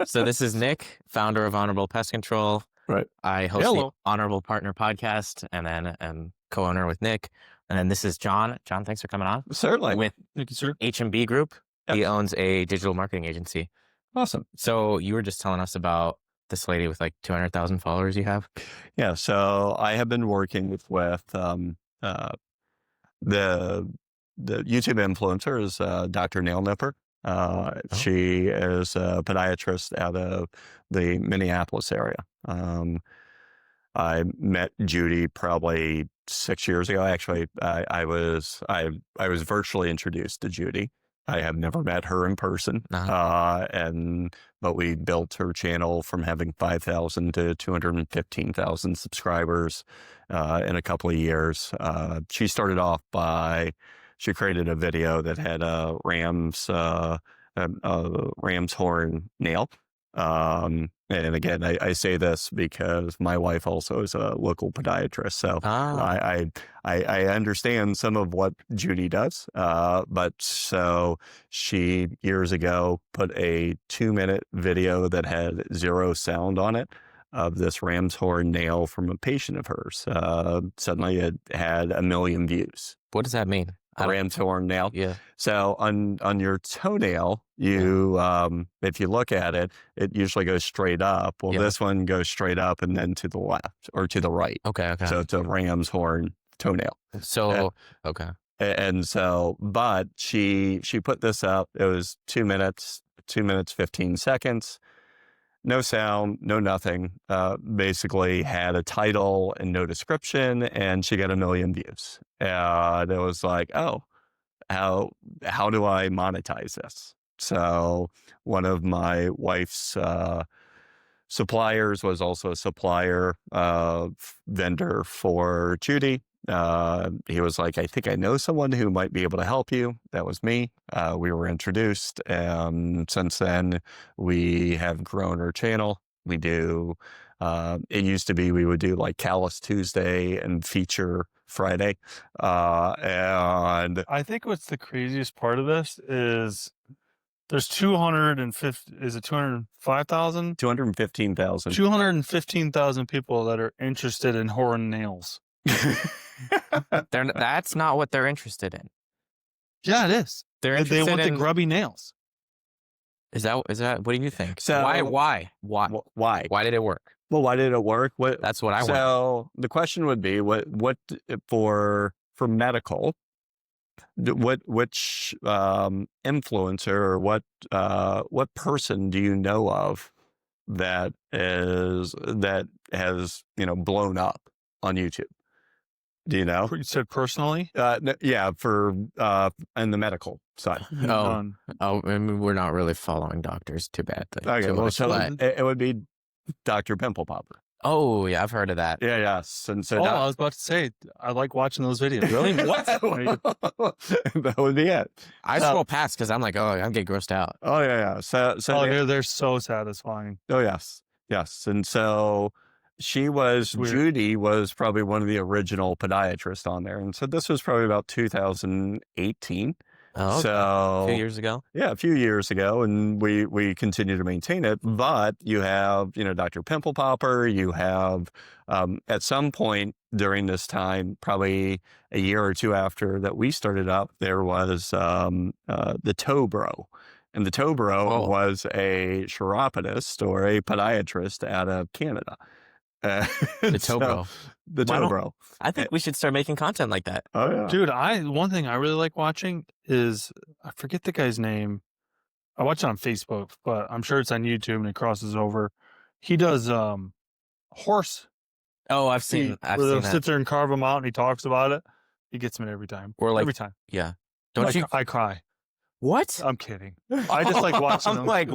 So this is Nick, founder of Honorable Pest Control. Right. I host Hello. the Honorable Partner podcast, and then am co-owner with Nick. And then this is John. John, thanks for coming on. Certainly. With Thank you, sir. HMB Group. Yes. He owns a digital marketing agency. Awesome. So you were just telling us about this lady with like 200,000 followers you have. Yeah. So I have been working with the YouTube influencer is Dr. Nail Nipper. She is a podiatrist out of the Minneapolis area. I met Judy probably 6 years ago. Actually, I was virtually introduced to Judy. I have never met her in person, but we built her channel from having 5,000 to 215,000 subscribers in a couple of years. She started off she created a video that had a ram's horn nail. And again, I say this because my wife also is a local podiatrist, so I understand some of what Judy does. But so she years ago put a 2-minute video that had 0 sound on it of this ram's horn nail from a patient of hers. Suddenly it had 1 million views. What does that mean? Ram's horn nail. Yeah. So on your toenail, if you look at it, it usually goes straight up. Well, this one goes straight up and then to the left or to the right. Okay. So it's a ram's horn toenail. So, okay. And so, but she put this up. It was 2 minutes, 15 seconds. No sound, no nothing. Basically had a title and no description, and she got 1 million views. And it was like, oh, how do I monetize this? So one of my wife's suppliers was also a supplier vendor for Judy. He was like, I think I know someone who might be able to help you. That was me. We were introduced. And since then, we have grown our channel. We do, it used to be we would do like Callus Tuesday and Feature Friday. And I think what's the craziest part of this is there's 205,000? 215,000. 215,000 people that are interested in horn nails. That's not what they're interested in. Yeah, it is. They want the grubby nails. Is that what do you think? So why did it work? Well, why did it work? That's what I want. So the question would be, what for medical, which influencer or what person do you know of that has blown up on YouTube? Do you know? You said personally? Yeah, for in the medical side. I mean, we're not really following doctors too badly. Okay, well, so it would be Dr. Pimple Popper. Oh, yeah, I've heard of that. Yeah, yes. And so I was about to say, I like watching those videos. Really? What? That would be it. I scroll past because I'm like, I'm getting grossed out. Oh, yeah. So they're so satisfying. Oh, yes. Yes. And so Judy was probably one of the original podiatrists on there. And so this was probably about 2018. Oh, okay. So a few years ago. Yeah, a few years ago. And we continue to maintain it. But you have, Dr. Pimple Popper, you have, at some point during this time, probably a year or two after that we started up, there was the Toe Bro. And the Toe Bro was a chiropodist or a podiatrist out of Canada. The Toe Bro. The Toe Bro. I think we should start making content like that. Oh, yeah. Dude, one thing I really like watching is, I forget the guy's name. I watch it on Facebook, but I'm sure it's on YouTube and it crosses over. He does horse. Oh, I've seen that. They'll sit there and carve them out and he talks about it. He gets me every time. Or every time. Yeah. I cry. What? I'm kidding. I just like watching them. I'm like,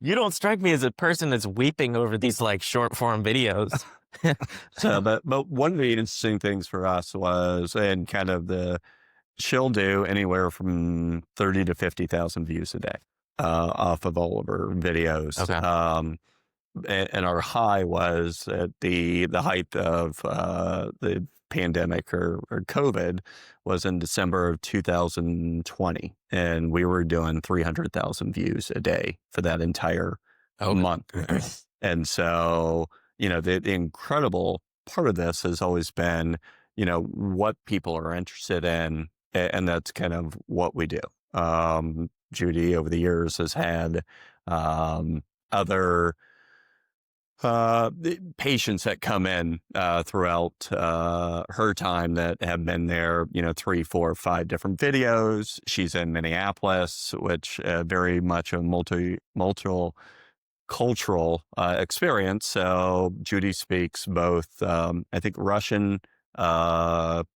you don't strike me as a person that's weeping over these like short form videos. So, but one of the interesting things for us was, and kind of she'll do anywhere from 30 to 50,000 views a day off of all of her videos. Okay. And our high was at the height of the pandemic or COVID was in December of 2020. And we were doing 300,000 views a day for that entire Okay. month. And so, the incredible part of this has always been, what people are interested in. And that's kind of what we do. Judy over the years has had other the patients that come in throughout her time that have been there, 3, 4, 5 different videos. She's in Minneapolis, which very much a multicultural experience. So Judy speaks both, I think, Russian, what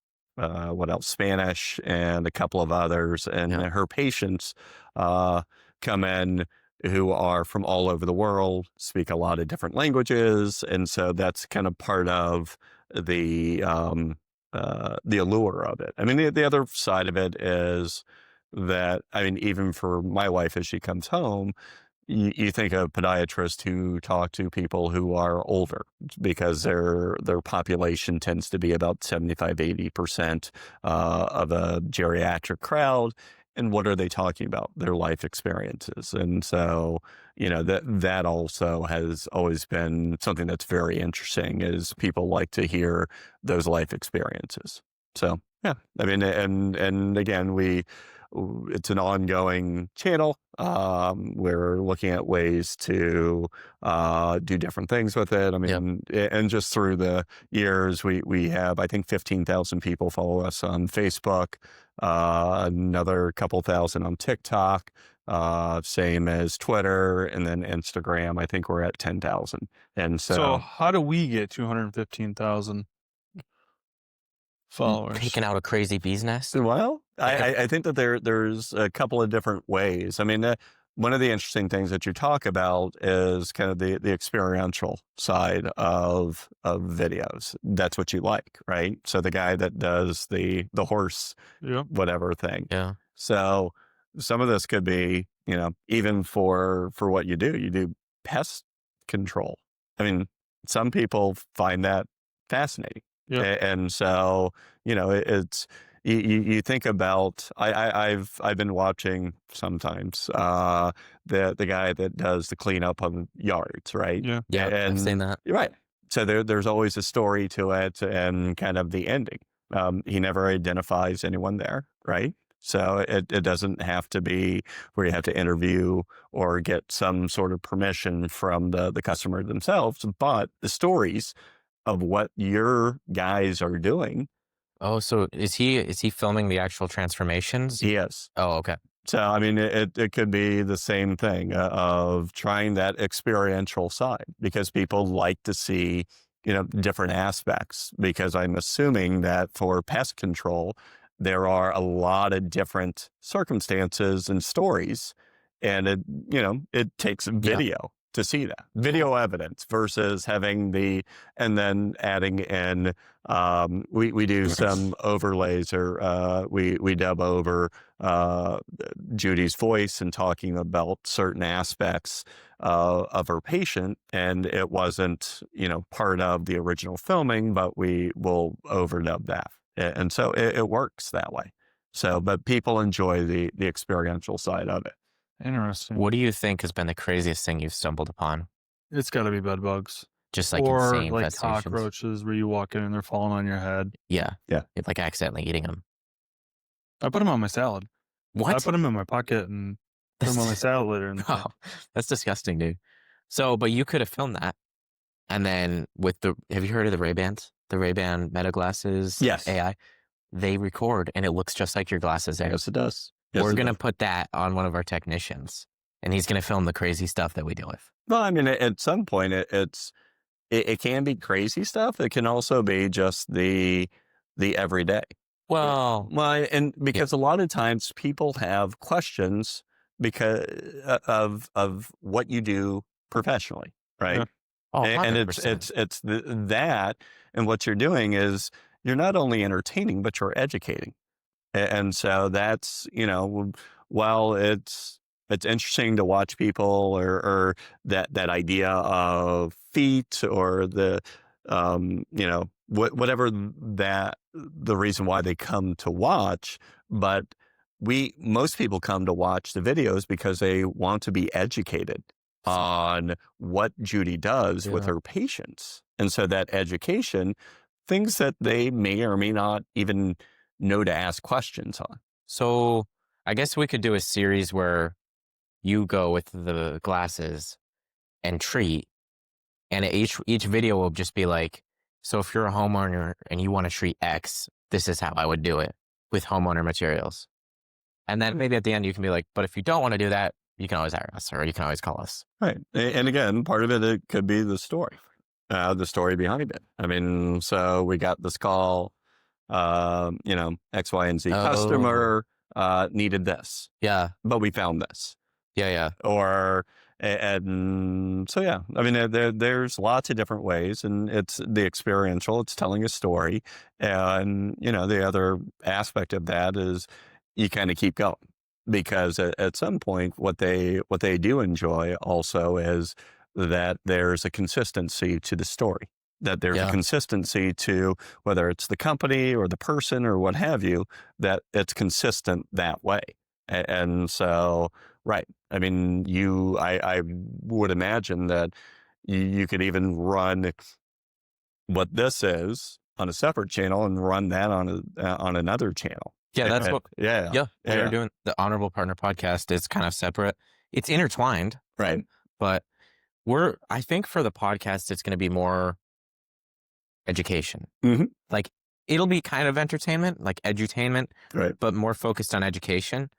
else? Spanish, and a couple of others. And Yeah. her patients come in who are from all over the world, speak a lot of different languages, and so that's kind of part of the allure of it. I mean, the other side of it is that, I mean, even for my wife as she comes home, you think of podiatrists who talk to people who are older because their population tends to be about 75-80% of a geriatric crowd. And what are they talking about? Their life experiences. And so, that also has always been something that's very interesting, is people like to hear those life experiences. So, yeah, I mean, and again, it's an ongoing channel. We're looking at ways to do different things with it. I mean, and just through the years, we have, I think, 15,000 people follow us on Facebook, another couple thousand on TikTok, same as Twitter, and then Instagram. I think we're at 10,000. And So how do we get 215,000 followers? Taking out a crazy bee's nest. Well, I think that there's a couple of different ways. I mean, one of the interesting things that you talk about is kind of the experiential side of videos. That's what you like, right? So the guy that does the horse, Yeah. whatever thing. Yeah. So some of this could be, even for what you do pest control. I mean, some people find that fascinating. Yeah. And so, it's, you think about, I've been watching sometimes the guy that does the cleanup of yards, right? Yeah. Yeah. I've seen that. Right. So there's always a story to it and kind of the ending. He never identifies anyone there, right? So it doesn't have to be where you have to interview or get some sort of permission from the customer themselves, but the stories of what your guys are doing. Oh, so is he filming the actual transformations? Yes. Oh, okay. So, I mean, it could be the same thing of trying that experiential side, because people like to see, different aspects, because I'm assuming that for pest control, there are a lot of different circumstances and stories, and it takes video to see that video evidence versus having and then adding in, we do some overlays, or we dub over Judy's voice and talking about certain aspects of her patient, and it wasn't, part of the original filming, but we will overdub that. And so it works that way. So, but people enjoy the experiential side of it. Interesting. What do you think has been the craziest thing you've stumbled upon? It's got to be bed bugs. Just like or insane like infestations. cockroaches where you walk in and they're falling on your head. Yeah. Yeah. It's like accidentally eating them. I put them on my salad. What? I put them in my pocket and put them on my salad later. And Oh, that's disgusting, dude. So, but you could have filmed that. And then have you heard of the Ray-Bans? The Ray-Ban Meta glasses? Yes. AI? They record and it looks just like your glasses there. Yes, it does. Yes, We're it going to does. put that on one of our technicians and he's going to film the crazy stuff that we deal with. Well, I mean, at some point it can be crazy stuff. It can also be just the everyday. Well, And because a lot of times people have questions because of what you do professionally, right? Yeah. oh, And 100%. it's that, and what you're doing is you're not only entertaining, but you're educating. And so that's, while it's interesting to watch people, or that idea of feet, or the, whatever that the reason why they come to watch, but most people come to watch the videos because they want to be educated. on what Judy does with Yeah. her patients. And so that education, things that they may or may not even know to ask questions on. So I guess we could do a series where you go with the glasses and treat, and each video will just be like, so if you're a homeowner and you want to treat X, this is how I would do it with homeowner materials. And then maybe at the end you can be like, but if you don't want to do that, you can always hire us or you can always call us. Right. And again, part of it could be the story behind it. I mean, so we got this call, X, Y, and Z customer needed this, Yeah. but we found this. Yeah. And so, yeah, I mean, there's lots of different ways, and it's the experiential, it's telling a story. And, the other aspect of that is you kind of keep going, because at some point, what they do enjoy also is that there's a consistency to the story, that there's a consistency to whether it's the company or the person or what have you, that it's consistent that way. And so, right. I mean, I would imagine that you could even run what this is on a separate channel and run that on another channel. Yeah, that's what. Yeah. We're doing the Honorable Partner podcast. It's kind of separate. It's intertwined, Right. but I think for the podcast, it's going to be more education. Mm-hmm. Like it'll be kind of entertainment, like edutainment, Right. but more focused on education.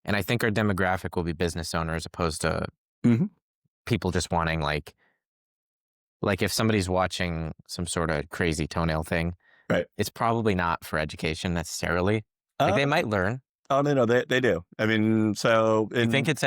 And I think our demographic will be business owners opposed to people just wanting like if somebody's watching some sort of crazy toenail thing, right? It's probably not for education necessarily. Like they might learn. Oh, no, they do. I mean, so you think it's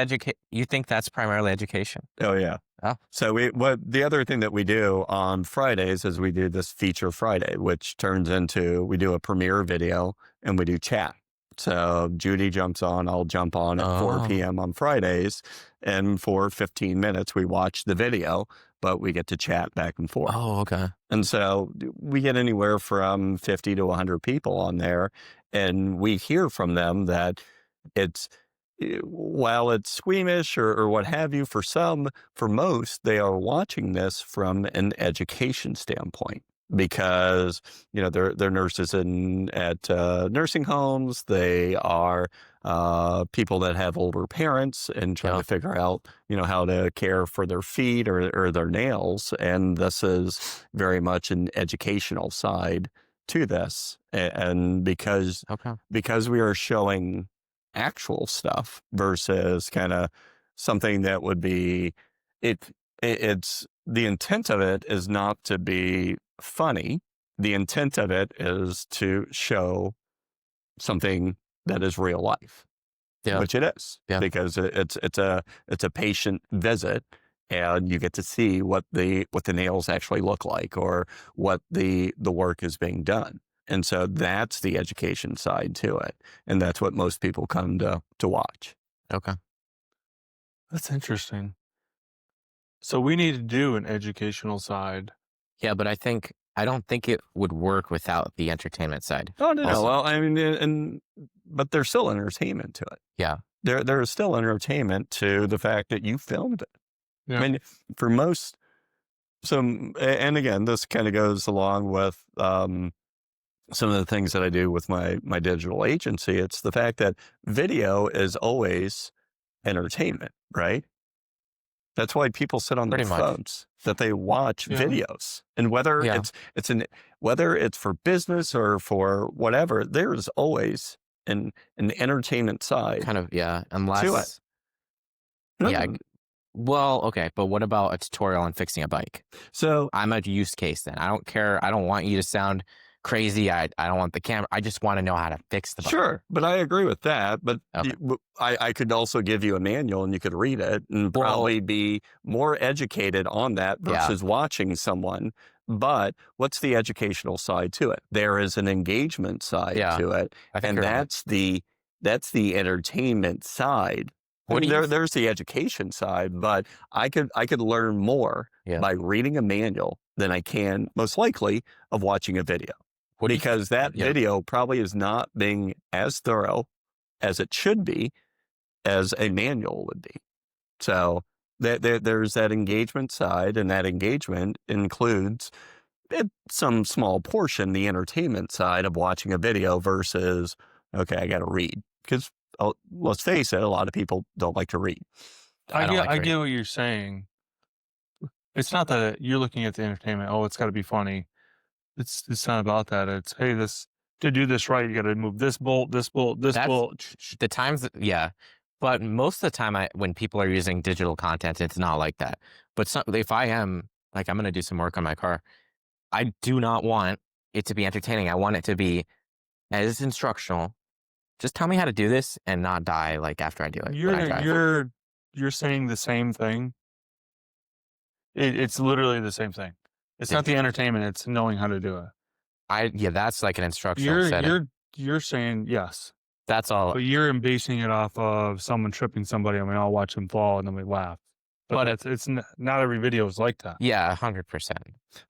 you think that's primarily education? Oh, yeah. Oh. So the other thing that we do on Fridays is we do this feature Friday, which turns into, we do a premiere video and we do chat. So Judy jumps on, I'll jump on at 4 p.m. on Fridays. And for 15 minutes, we watch the video, but we get to chat back and forth. Oh, okay. And so we get anywhere from 50 to 100 people on there. And we hear from them that while it's squeamish or what have you, for most, they are watching this from an education standpoint. Because they're nurses at nursing homes. They are people that have older parents and trying to figure out how to care for their feet or their nails. And this is very much an educational side to this. And because we are showing actual stuff versus kind of something that would be it's the intent of it is not to be funny. The intent of it is to show something that is real life, which it is, because it's a patient visit, and you get to see what the nails actually look like or what the work is being done. And so that's the education side to it, and that's what most people come to watch. Okay, that's interesting. So we need to do an educational side. Yeah, but I don't think it would work without the entertainment side. Oh, no. Well, I mean, but there's still entertainment to it. Yeah. There is still entertainment to the fact that you filmed it. Yeah. I mean, for most, and again, this kind of goes along with some of the things that I do with my digital agency. It's the fact that video is always entertainment, right? That's why people sit on their phones, that they watch videos. And whether whether it's for business or for whatever, there is always an entertainment side. Kind of, unless to it. Well, okay, but what about a tutorial on fixing a bike? So I'm a use case then. I don't care. I don't want you to sound crazy. I don't want the camera. I just want to know how to fix the bike. Sure, but I agree with that. But I could also give you a manual and you could read it and probably be more educated on that versus watching someone. But what's the educational side to it? There is an engagement side to it, and that's the entertainment side. There's the education side, but I could learn more by reading a manual than I can most likely of watching a video. Because that video probably is not being as thorough as it should be as a manual would be. So there's that engagement side, and that engagement includes some small portion, the entertainment side of watching a video versus, okay, I got to read. Because let's face it, a lot of people don't like to read. I don't get like I reading. get what you're saying. It's not that you're looking at the entertainment. Oh, it's got to be funny. It's not about that. It's, hey, this to do this right, you got to move this bolt, this bolt, this That's bolt. the times, yeah. But most of the time, when people are using digital content, it's not like that. But if I am, like, I'm going to do some work on my car, I do not want it to be entertaining. I want it to be as instructional. Just tell me how to do this and not die, like, after I do it. when I drive. You're saying the same thing. It's literally the same thing. It's not the entertainment. It's knowing how to do it. Yeah, that's like an instructional setting. You're saying yes, That's all. but you're basing it off of someone tripping somebody, and we all watch them fall, and then we laugh. But it's not every video is like that. Yeah, 100%.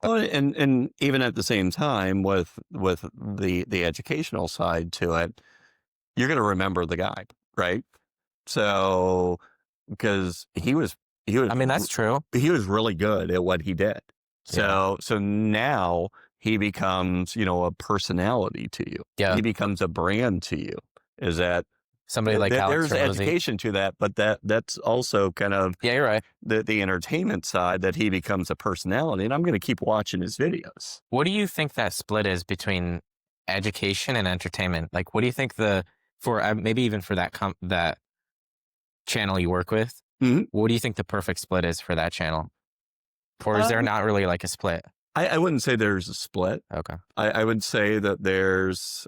Well, and even at the same time with the educational side to it, you're going to remember the guy, right? So because he was. I mean, that's true. He was really good at what he did. So now he becomes, a personality to you. Yeah. He becomes a brand to you. Is that somebody like Alex there's Hormozy. education to that, but that's also kind of you're right. The entertainment side, that he becomes a personality, and I'm going to keep watching his videos. What do you think that split is between education and entertainment? Like, what do you think for maybe even for that channel you work with? Mm-hmm. What do you think the perfect split is for that channel? Or is there not really like a split? I wouldn't say there's a split. Okay. I would say that there's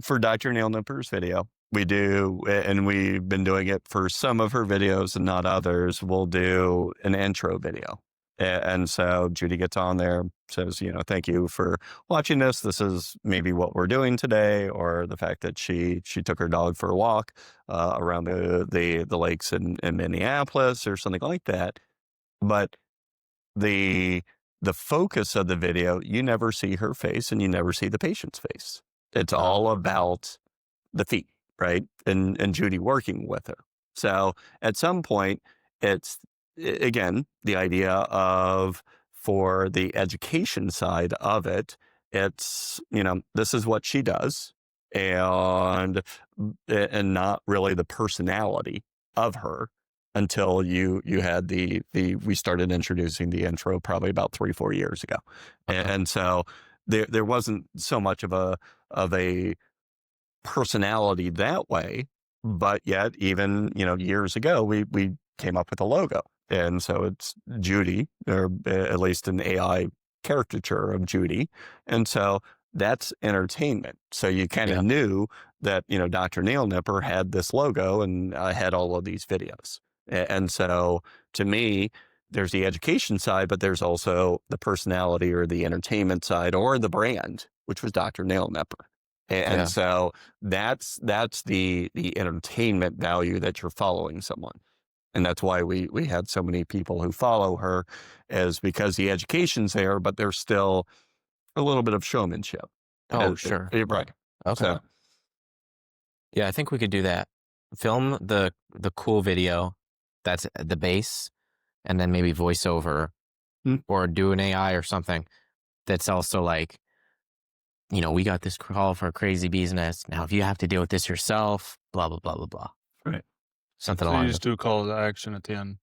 for Dr. Nail Nipper's video, we do, and we've been doing it for some of her videos and not others, we'll do an intro video. And so Judy gets on there, says, thank you for watching this. This is maybe what we're doing today, or the fact that she took her dog for a walk around the lakes in Minneapolis or something like that. But the focus of the video, you never see her face and you never see the patient's face. It's all about the feet, right? And Judy working with her. So at some point, it's, again, the idea of, for the education side of it, it's, this is what she does, and not really the personality of her, until you had we started introducing the intro probably about 3-4 years ago. Okay. And so there wasn't so much of a personality that way, but yet even, years ago, we came up with a logo. And so it's Judy, or at least an AI caricature of Judy. And so that's entertainment. So you kind of knew that, Dr. Nail Nipper had this logo and had all of these videos. And so to me, there's the education side, but there's also the personality or the entertainment side, or the brand, which was Dr. Nail Nipper. And so that's the entertainment value that you're following someone. And that's why we had so many people who follow her, is because the education's there, but there's still a little bit of showmanship. Oh, sure. Right. Okay. So, yeah, I think we could do that. Film the cool video that's the base, and then maybe voiceover, or do an AI or something that's also like, we got this call for a crazy business. Now, if you have to deal with this yourself, blah, blah, blah, blah, blah. Right. Something So along you just do call to action at the end.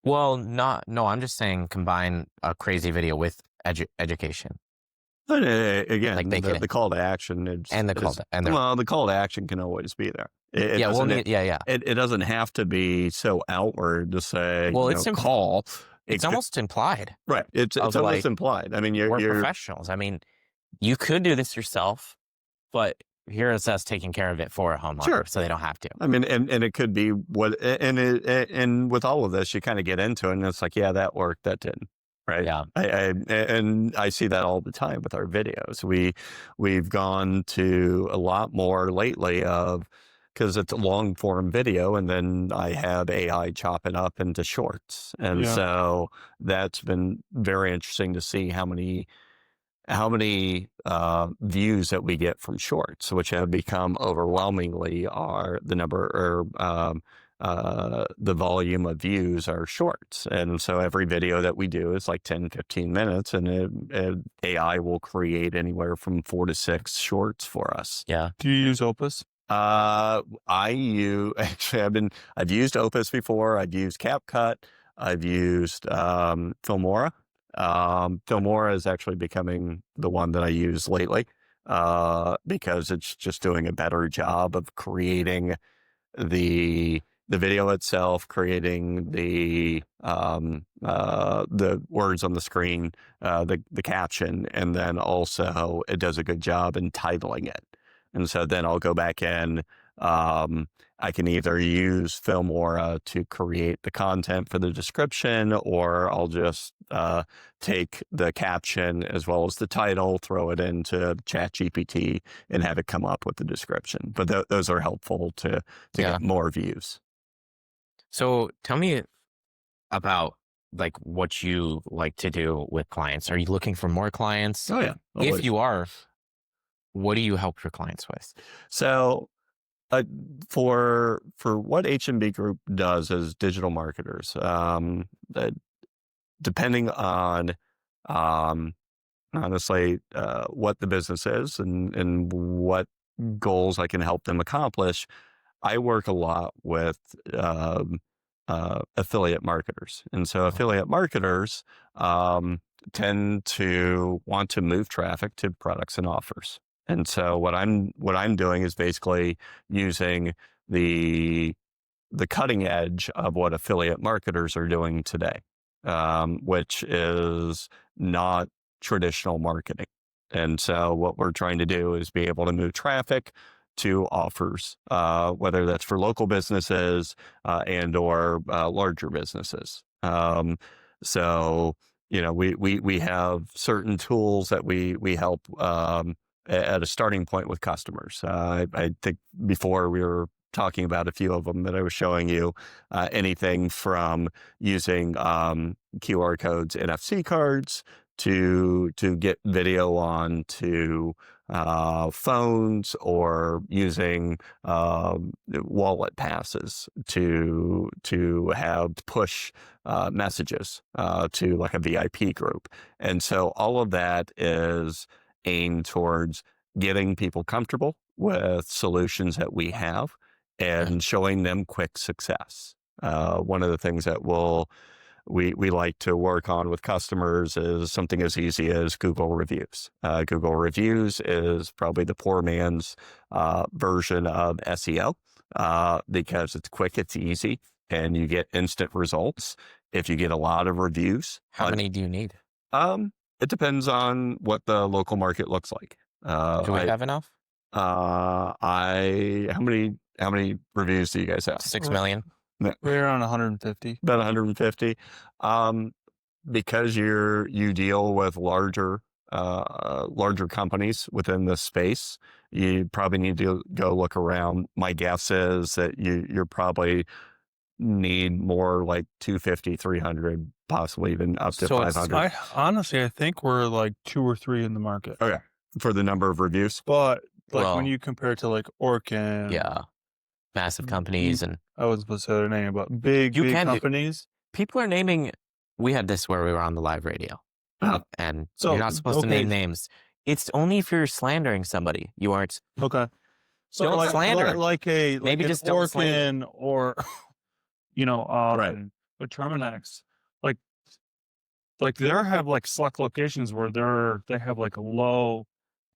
Well, no, I'm just saying combine a crazy video with education. But again, Like the call to action the call to action can always be there. It doesn't have to be so outward to say, well, it's call. It's almost implied. Right. It's almost implied. I mean, we're professionals. I mean, you could do this yourself, but here is us taking care of it for a homeowner, so they don't have to. I mean, and it could be and with all of this, you kind of get into it, and it's like, yeah, that worked, that didn't. Right. Yeah. I see that all the time with our videos. We've gone to a lot more lately because it's a long form video, and then I have AI chop it up into shorts. And so that's been very interesting to see how how many views that we get from shorts, which have become overwhelmingly are the number or the volume of views are shorts. And so every video that we do is like 10, 15 minutes, and AI will create anywhere from 4 to 6 shorts for us. Yeah. Do you use Opus? Actually, I've used Opus before. I've used CapCut. I've used Filmora. Filmora is actually becoming the one that I use lately because it's just doing a better job of creating the video itself, creating the words on the screen, the caption, and then also it does a good job in titling it. And so then I'll go back in. I can either use Filmora to create the content for the description, or I'll just take the caption as well as the title, throw it into ChatGPT, and have it come up with the description. But those are helpful to get more views. So tell me about like what you like to do with clients. Are you looking for more clients? Oh yeah. Always. If you are, what do you help your clients with? So for what HMB Group does as digital marketers, depending on honestly what the business is and what goals I can help them accomplish, I work a lot with affiliate marketers. And so affiliate marketers tend to want to move traffic to products and offers. And so what I'm doing is basically using the cutting edge of what affiliate marketers are doing today, which is not traditional marketing. And so what we're trying to do is be able to move traffic to offers, whether that's for local businesses and or larger businesses. So, we have certain tools that we help at a starting point with customers. I think before we were talking about a few of them that I was showing you, anything from using QR codes, NFC cards, to get video onto phones, or using wallet passes to have push messages to like a VIP group. And so all of that is aimed towards getting people comfortable with solutions that we have and showing them quick success. One of the things that we like to work on with customers is something as easy as Google reviews. Google reviews is probably the poor man's version of SEO because it's quick, it's easy, and you get instant results if you get a lot of reviews. How many do you need? It depends on what the local market looks like. Do we have enough? How many reviews do you guys have? 6 million. We're around 150. About 150. Because you deal with larger companies within this space, you probably need to go look around. My guess is that you're probably need more like 250, 300, possibly even up to 500. I think we're like 2 or 3 in the market. Okay. For the number of reviews. But when you compare it to like Orkin. Yeah. Massive companies and I was supposed to say their name, but big companies. People are naming. We had this where we were on the live radio, and you're not supposed to name names. It's only if you're slandering somebody. You aren't. Okay. So don't slander. Maybe just don't Orkin or right. But Terminex, like they have like select locations where they have like low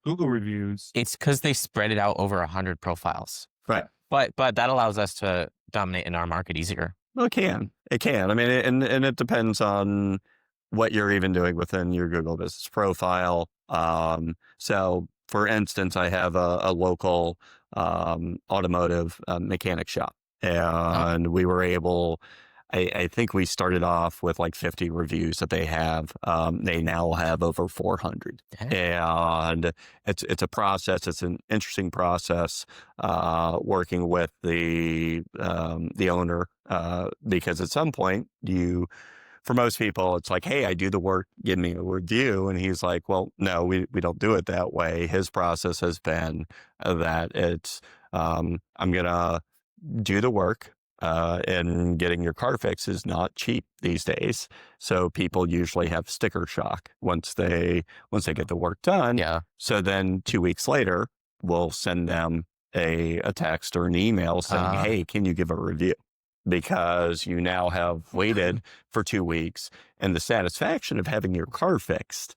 Google reviews. It's because they spread it out over 100 profiles. Right. But that allows us to dominate in our market easier. Well, it can. I mean, and it depends on what you're even doing within your Google Business Profile. So, for instance, I have a local automotive mechanic shop, and we were able. I think we started off with like 50 reviews that they have. They now have over 400. And it's a process. It's an interesting process working with the owner because at some point for most people, it's like, hey, I do the work, give me a review. And he's like, well, no, we don't do it that way. His process has been that it's, I'm going to do the work. And getting your car fixed is not cheap these days. So people usually have sticker shock once they get the work done. Yeah. So then 2 weeks later, we'll send them a text or an email saying, hey, can you give a review? Because you now have waited for 2 weeks, and the satisfaction of having your car fixed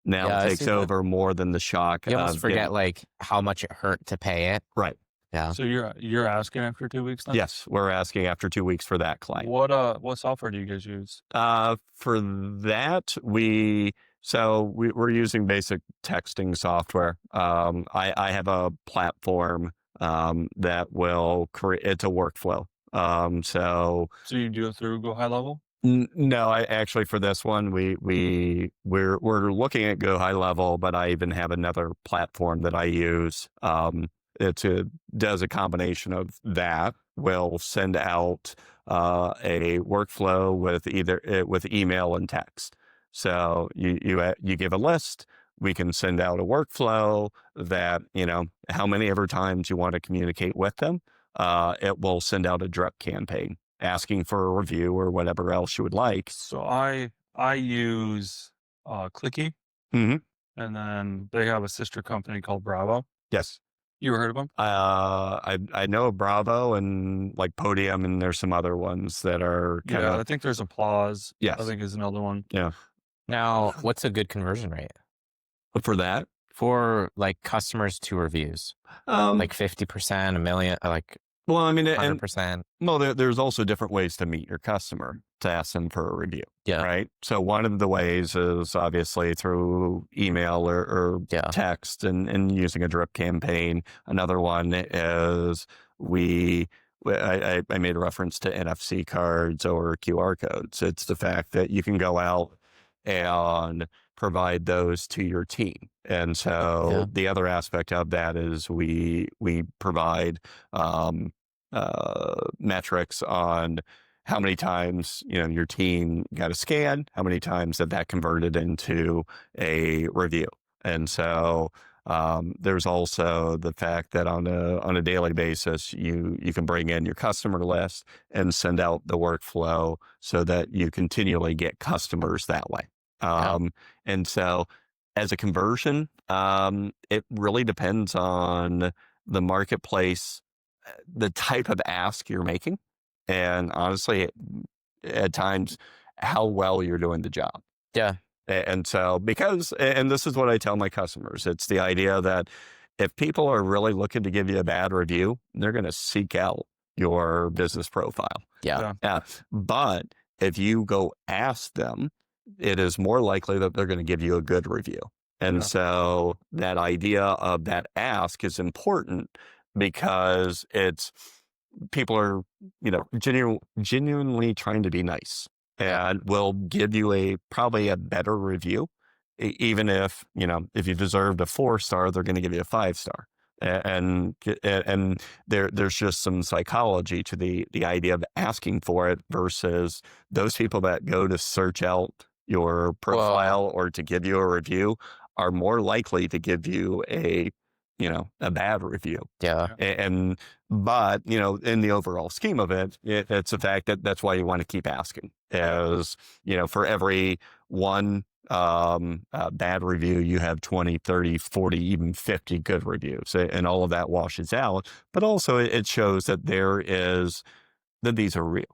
now Yeah, I takes see that. over more than the shock You almost of forget getting, like how much it hurt to pay it. right. Yeah. So you're asking after 2 weeks then? Yes, we're asking after 2 weeks for that client. What software do you guys use? For that, we're using basic texting software. I have a platform that will create, it's a workflow. So you do it through Go High Level? no, I actually, for this one, we're looking at Go High Level, but I even have another platform that I use. Does a combination of that. Will send out a workflow with email and text. So you give a list. We can send out a workflow that, how many ever times you want to communicate with them. It will send out a direct campaign asking for a review or whatever else you would like. So I use Clicky, Mm-hmm. and then they have a sister company called Bravo. Yes. You ever heard of them? I know Bravo and like Podium, and there's some other ones that are kind Yeah, of, I think there's Applause. yes. I think is another one. Yeah. Now, what's a good conversion rate For that, for like customers to reviews? Like 50%, a million, like well, I mean, and 100%. well, there's also different ways to meet your customer to ask them for a review. Yeah. Right. So one of the ways is obviously through email or Yeah. text and using a drip campaign. Another one is I made a reference to NFC cards or QR codes. It's the fact that you can go out and provide those to your team. And so Yeah. the other aspect of that is we provide metrics on how many times your team got a scan, how many times that converted into a review. And so there's also the fact that on a daily basis, you can bring in your customer list and send out the workflow so that you continually get customers that way. And so as a conversion, it really depends on the marketplace, the type of ask you're making, and honestly, at times, how well you're doing the job. Yeah. And so, and this is what I tell my customers, it's the idea that if people are really looking to give you a bad review, they're going to seek out your business profile. Yeah. But if you go ask them, it is more likely that they're going to give you a good review. And so that idea of that ask is important because people are, genuinely trying to be nice and will give you probably a better review. Even if you deserved a 4-star, they're going to give you a 5-star. And there's just some psychology to the idea of asking for it versus those people that go to search out your profile or to give you a review are more likely to give you a bad review. Yeah. But in the overall scheme of it, it's a fact that's why you want to keep asking. As for every one bad review, you have 20, 30, 40, even 50 good reviews, and all of that washes out. But also it shows that that these are real.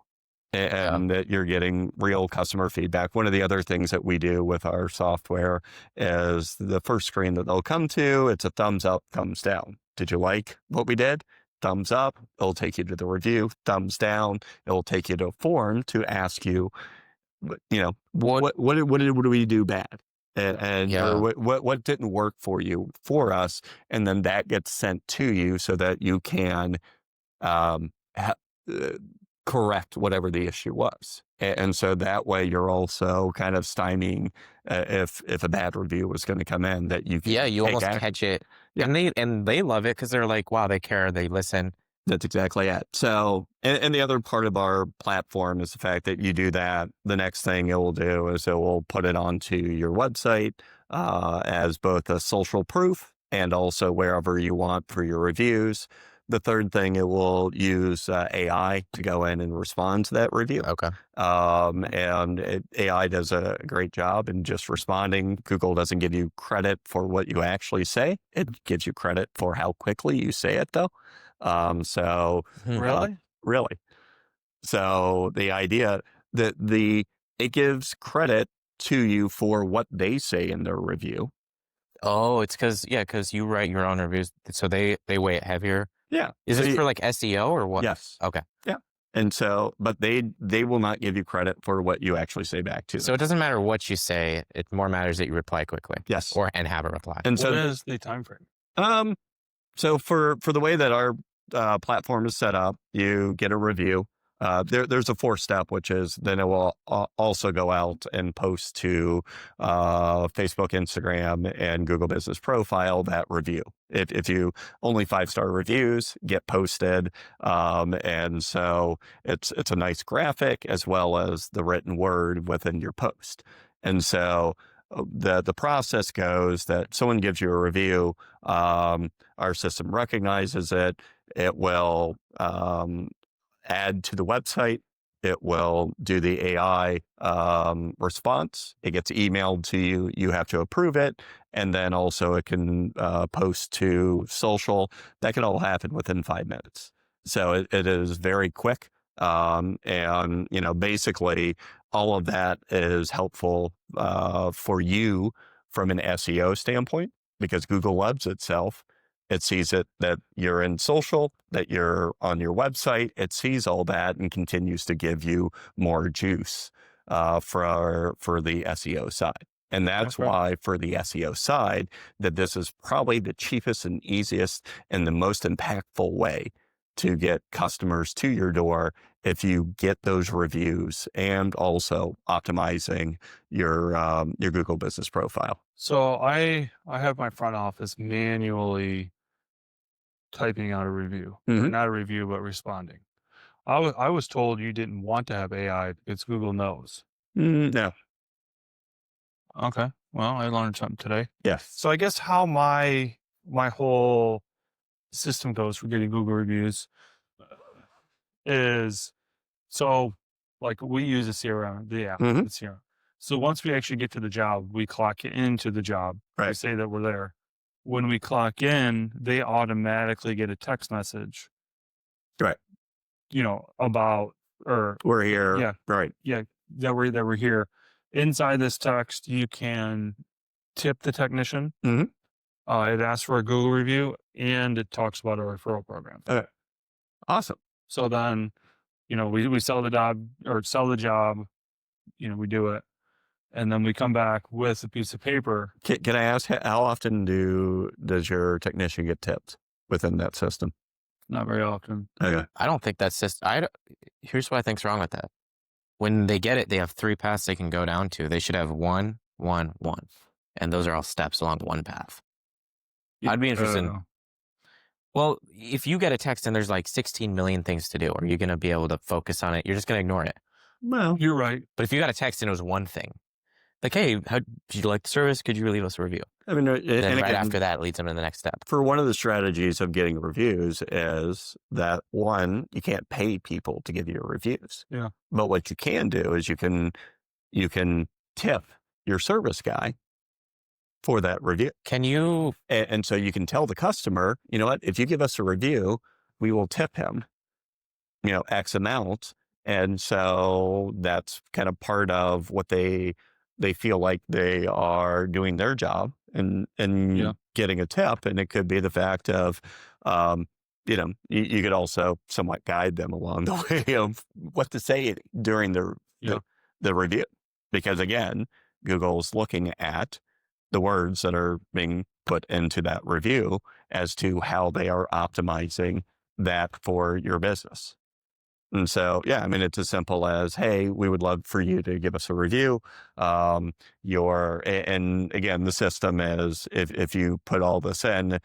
And that you're getting real customer feedback. One of the other things that we do with our software is the first screen that they'll come to, it's a thumbs up, thumbs down. Did you like what we did? Thumbs up, it'll take you to the review. Thumbs down, it'll take you to a form to ask you, what do we do bad? And or what didn't work for us? And then that gets sent to you so that you can correct whatever the issue was. And so that way you're also kind of stymieing if a bad review was going to come in that you can you almost catch it. Yeah. And they love it because they're like, wow, they care, they listen. That's exactly it. So, and the other part of our platform is the fact that you do that. The next thing it will do is it will put it onto your website as both a social proof and also wherever you want for your reviews. The third thing, it will use AI to go in and respond to that review. Okay. AI does a great job in just responding. Google doesn't give you credit for what you actually say. It gives you credit for how quickly you say it, though. Really? Really. So the idea that it gives credit to you for what they say in their review. Oh, it's because you write your own reviews, so they weigh it heavier. Yeah. Is So this for like SEO or what? yes. Okay. Yeah. And so, but they will not give you credit for what you actually say back to them. So it doesn't matter what you say; it more matters that you reply quickly. Yes. And have a reply. And What is the time frame? So for the way that our platform is set up, you get a review. There's a fourth step, which is then it will also go out and post to Facebook, Instagram, and Google Business Profile that review. If you only 5-star reviews get posted, and so it's a nice graphic as well as the written word within your post. And so the process goes that someone gives you a review, our system recognizes it. It will add to the website. It will do the AI response. It gets emailed to you. You have to approve it. And then also it can post to social. That can all happen within 5 minutes. So it is very quick. And, basically all of that is helpful for you from an SEO standpoint, because Google loves itself. It sees it that you're in social, that you're on your website. It sees all that and continues to give you more juice for the SEO side. And that's why for the SEO side, that this is probably the cheapest and easiest and the most impactful way to get customers to your door if you get those reviews and also optimizing your Google Business Profile. So I have my front office manually typing out a review, or not a review, but responding. I was told you didn't want to have AI because Google knows. No. Okay. Well, I learned something today. Yes. So I guess how my whole system goes for getting Google reviews is, so like we use a CRM, the app, the CRM. So once we actually get to the job, we clock into the job. Right. We say that we're there. When we clock in, they automatically get a text message. Right. About, or we're here. Yeah. Right. Yeah. That we're here. Inside this text, you can tip the technician. It asks for a Google review, and it talks about a referral program. Okay. Awesome. So then, we sell the job, we do it. And then we come back with a piece of paper. Can I ask, how often does your technician get tipped within that system? Not very often. Okay. I don't think that's just. Here's what I think's wrong with that. When they get it, they have 3 paths they can go down to. They should have 1, 1, 1, and those are all steps along one path. I'd be interested. Well, if you get a text and there's like 16 million things to do, are you going to be able to focus on it? You're just going to ignore it. Well, you're right. But if you got a text and it was one thing, like, hey, did you like the service? Could you leave us a review? I mean, then right after that leads them to the next step. For one of the strategies of getting reviews is that, one, you can't pay people to give you reviews. Yeah. But what you can do is you can tip your service guy for that review. Can you? And so you can tell the customer, you know what, if you give us a review, we will tip him, X amount. And so that's kind of part of what they feel like they are doing their job and getting a tip. And it could be the fact of, you could also somewhat guide them along the way of what to say during the review. Because again, Google's looking at the words that are being put into that review as to how they are optimizing that for your business. And so, yeah, I mean, it's as simple as, hey, we would love for you to give us a review. And again, the system is, if you put all this in,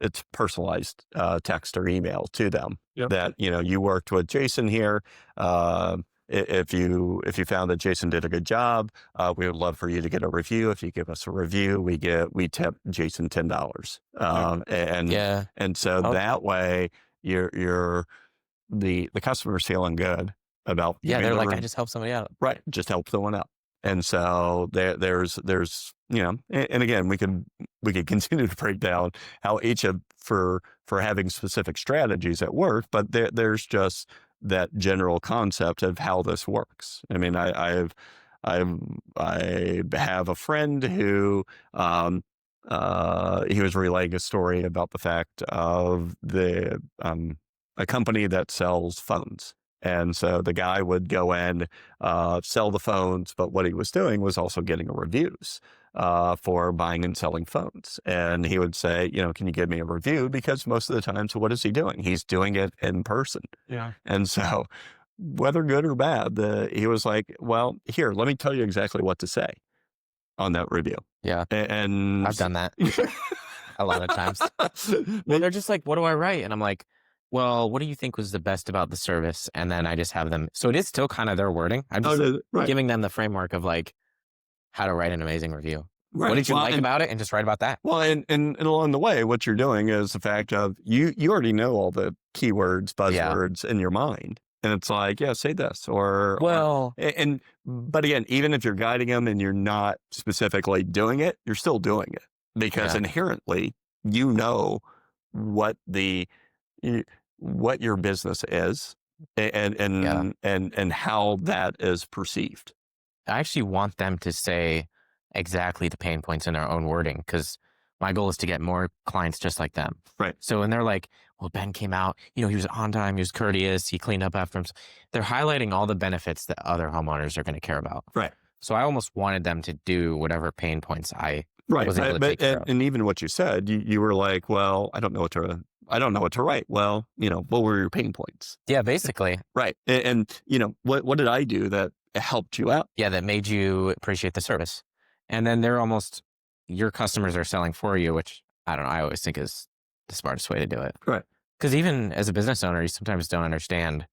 it's personalized text or email to them Yep. that, you worked with Jason here. If you found that Jason did a good job, we would love for you to get a review. If you give us a review, we tip Jason $10. Yeah. And so that way you're the customer's feeling good about Yeah, giving they're the like, I just helped somebody out. right, just help someone out. And so there's and again, we could continue to break down how each of for having specific strategies at work, but there's just that general concept of how this works. I mean, I have a friend who he was relaying a story about the fact of a company that sells phones. And so the guy would go in, sell the phones, but what he was doing was also getting reviews for buying and selling phones. And he would say, can you give me a review? Because most of the time, so what is he doing? He's doing it in person. Yeah. And so whether good or bad, he was like, well, here, let me tell you exactly what to say on that review. Yeah. And I've done that a lot of times. Well, they're just like, what do I write? And I'm like, well, what do you think was the best about the service? And then I just have them. So it is still kind of their wording. I'm just giving them the framework of like how to write an amazing review. Right. What did you like about it? And just write about that. Well, and along the way, what you're doing is the fact of you already know all the keywords, buzzwords in your mind. And it's like, yeah, say this but again, even if you're guiding them and you're not specifically doing it, you're still doing it because inherently, what what your business is and how that is perceived. I actually want them to say exactly the pain points in their own wording because my goal is to get more clients just like them. Right. So when they're like, well, Ben came out, he was on time, he was courteous, he cleaned up after him. They're highlighting all the benefits that other homeowners are going to care about. Right. So I almost wanted them to do whatever pain points I was able to take care of. And even what you said, you were like, well, I don't know what to write. Well, what were your pain points? Yeah, basically. Right. And what did I do that helped you out? Yeah, that made you appreciate the service. And then your customers are selling for you, which I don't know, I always think is the smartest way to do it. Right. Because even as a business owner, you sometimes don't understand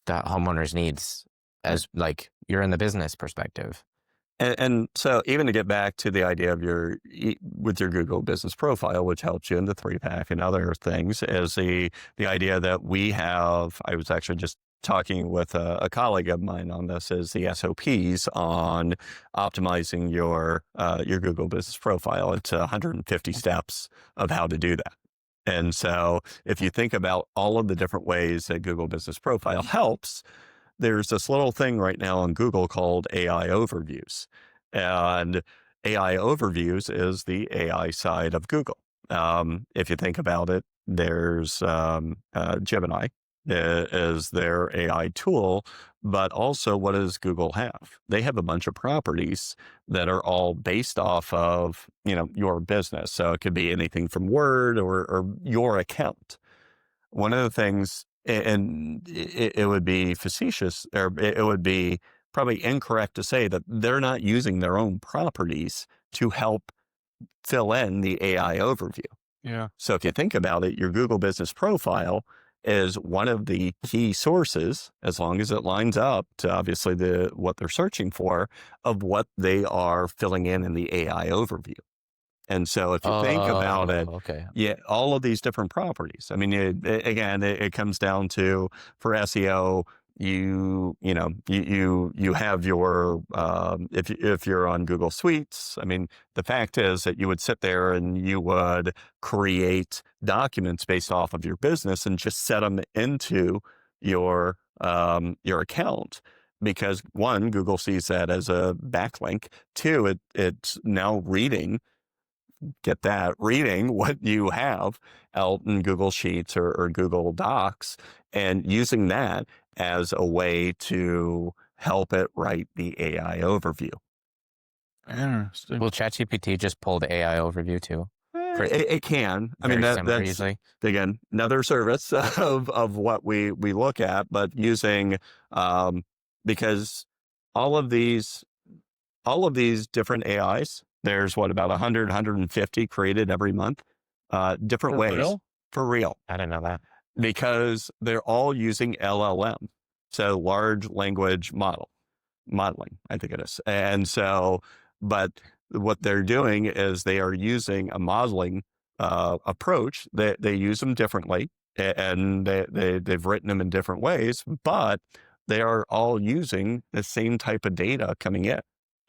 the homeowner's needs as like you're in the business perspective. And so even to get back to the idea of with your Google business profile, which helps you in the 3-pack and other things, is the idea that we have, I was actually just talking with a colleague of mine on this, is the SOPs on optimizing your Google business profile. It's 150 steps of how to do that. And so if you think about all of the different ways that Google business profile helps, there's this little thing right now on Google called AI overviews. And AI overviews is the AI side of Google. If you think about it, there's Gemini is their AI tool, but also what does Google have? They have a bunch of properties that are all based off of, your business. So it could be anything from Word or your account. One of the things, and it would be facetious, or it would be probably incorrect to say that they're not using their own properties to help fill in the AI overview. Yeah. So if you think about it, your Google business profile is one of the key sources, as long as it lines up to obviously what they're searching for, of what they are filling in the AI overview. And so if you think about it, all of these different properties, I mean, it comes down to, for SEO, you have your, if you're on Google Suites, I mean, the fact is that you would sit there and you would create documents based off of your business and just set them into your account. Because one, Google sees that as a backlink. Two, it's now reading what you have out in Google Sheets or Google Docs and using that as a way to help it write the AI overview. Interesting. Well, ChatGPT just pulled AI overview too. It can. I mean, very similar that's usually. again another service of what we look at, but using because all of these different AIs, there's what about 100, 150 created every month, different For ways real? for real, I didn't know that. because they're all using LLM, so large language modeling, I think it is. And so, but what they're doing is they are using a modeling approach. They use them differently, and they've written them in different ways, but they are all using the same type of data coming in.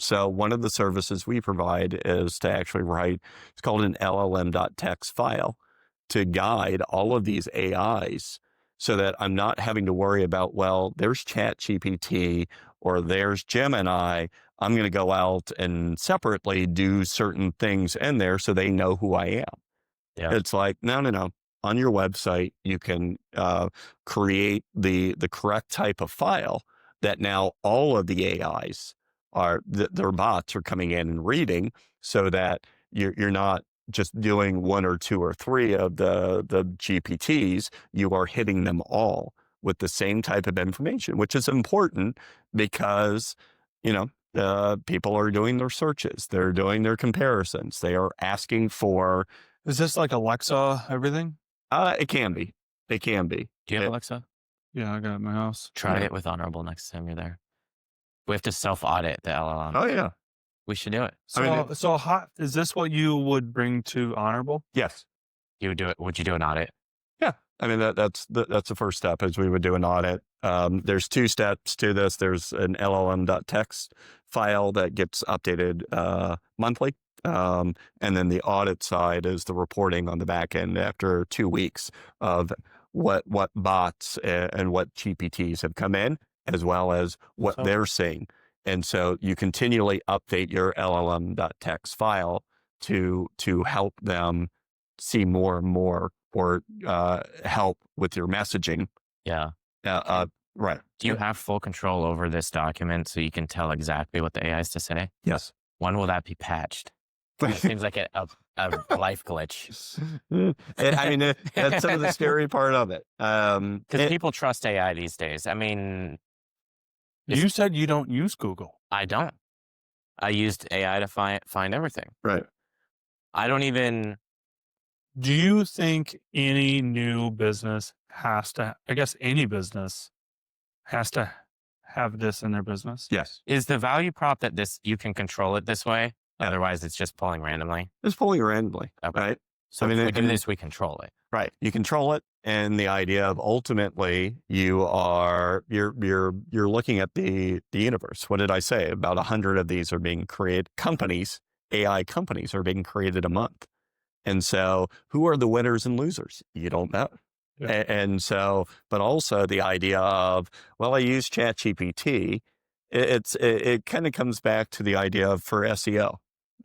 So one of the services we provide is to actually write, it's called an LLM.txt file, to guide all of these AIs so that I'm not having to worry about, well, there's ChatGPT or there's Gemini. I'm going to go out and separately do certain things in there so they know who I am. Yeah. It's like, no. On your website, you can create the correct type of file that now all of the AIs their bots are coming in and reading, so that you're not just doing one or two or three of the GPTs. You are hitting them all with the same type of information, which is important because, people are doing their searches, they're doing their comparisons, they are asking for. Is this like Alexa everything? It can be. It can be. Do you have Alexa? Yeah, I got it in my house. Try it with Honorable next time you're there. We have to self-audit the LLM. Oh yeah. We should do it. So, is this what you would bring to Honorable? Yes. You would do it. Would you do an audit? Yeah. I mean, that's the first step, is we would do an audit. There's two steps to this. There's an LLM.txt file that gets updated monthly. And then the audit side is the reporting on the back end after 2 weeks of what bots and what GPTs have come in, as well as what they're seeing. And so you continually update your LLM.txt file to help them see more and more, or help with your messaging. Yeah. Right. Do you have full control over this document so you can tell exactly what the AI is to say? Yes. When will that be patched? It seems like a life glitch. I mean, that's some of the scary part of it. Because people trust AI these days. I mean, you said you don't use Google. I don't. I used AI to find everything. Right. I don't even. Do you think any new business has to, I guess any business has to have this in their business? Yes. Is the value prop that you can control it this way? Otherwise, it's just pulling randomly. It's pulling randomly. Okay. Right. So if we do this, we control it. Right. You control it. And the idea of ultimately you're looking at the universe. What did I say? About 100 of these are being created. AI companies are being created a month. And so who are the winners and losers? You don't know. Yeah. And so, but also the idea of, well, I use ChatGPT. It kind of comes back to the idea of, for SEO.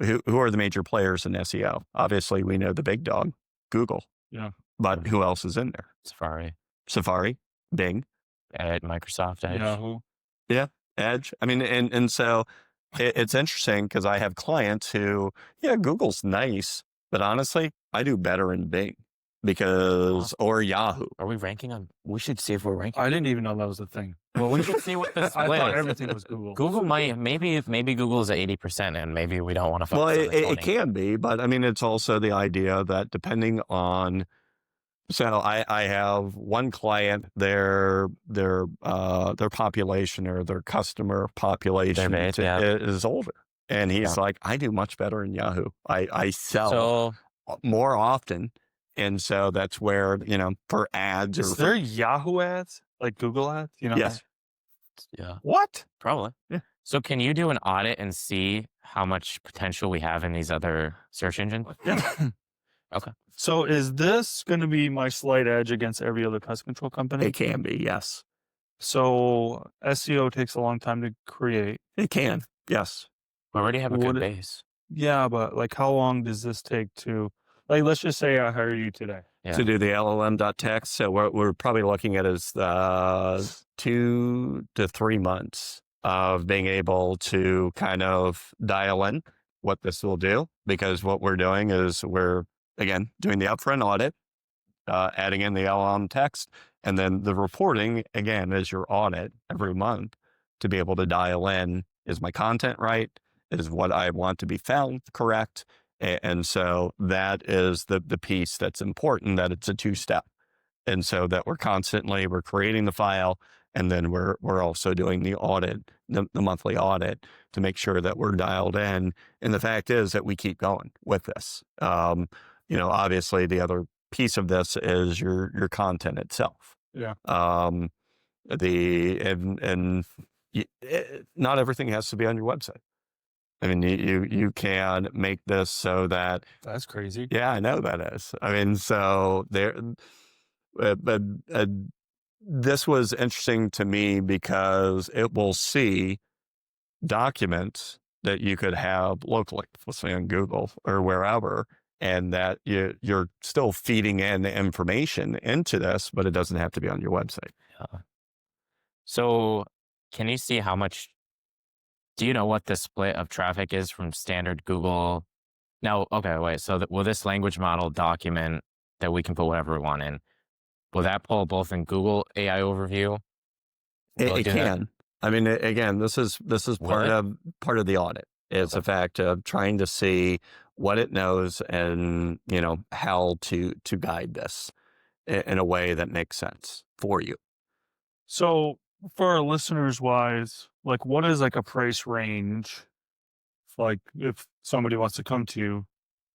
Who are the major players in SEO? Obviously, we know the big dog, Google. Yeah. But who else is in there? Safari, Bing, Microsoft Edge. Yahoo. Yeah, Edge. I mean, and so it's interesting because I have clients who, Google's nice, but honestly, I do better in Bing or Yahoo. Are we ranking on? We should see if we're ranking. I didn't even know that was a thing. Well, we should see what this I split thought is. everything was Google. Maybe Google's at 80%, and maybe we don't want to focus Well, on the 20. it can be, but I mean, it's also the idea that depending on. So I have one client, their population, or their customer population is older. And he's like, I do much better in Yahoo. I sell more often. And so that's where, for ads. Is there Yahoo ads? Like Google ads? Yes. Yeah. What? Probably. Yeah. So can you do an audit and see how much potential we have in these other search engines? Yeah. Okay. So is this going to be my slight edge against every other pest control company? It can be, yes. So SEO takes a long time to create. It can, yes. We already have a good base. Yeah, but like how long does this take to, like, let's just say I hire you today. To do the LLM.txt. So we're probably looking at is 2 to 3 months of being able to kind of dial in what this will do, because what we're doing is we're again, doing the upfront audit, adding in the LLM text, and then the reporting, again, is your audit every month to be able to dial in, is my content right? Is what I want to be found correct? And so that is the piece that's important, that it's a two-step. And so that we're creating the file, and then we're also doing the audit, the monthly audit, to make sure that we're dialed in. And the fact is that we keep going with this. Obviously the other piece of this is your content itself. Yeah. Not everything has to be on your website. I mean, you can make this so that. That's crazy. Yeah, I know that is. I mean, so there. But this was interesting to me because it will see documents that you could have locally, let's say on Google or wherever, and that you're still feeding in the information into this, but it doesn't have to be on your website. Yeah. So can you see how much, do you know what the split of traffic is from standard Google? No, okay, wait. So will this language model document that we can put whatever we want in, will that pull both in Google AI overview? It can. I mean, again, this is part of the audit. It's a fact of trying to see what it knows and, how to guide this in a way that makes sense for you. So for our listeners wise, like what is like a price range? Like if somebody wants to come to you.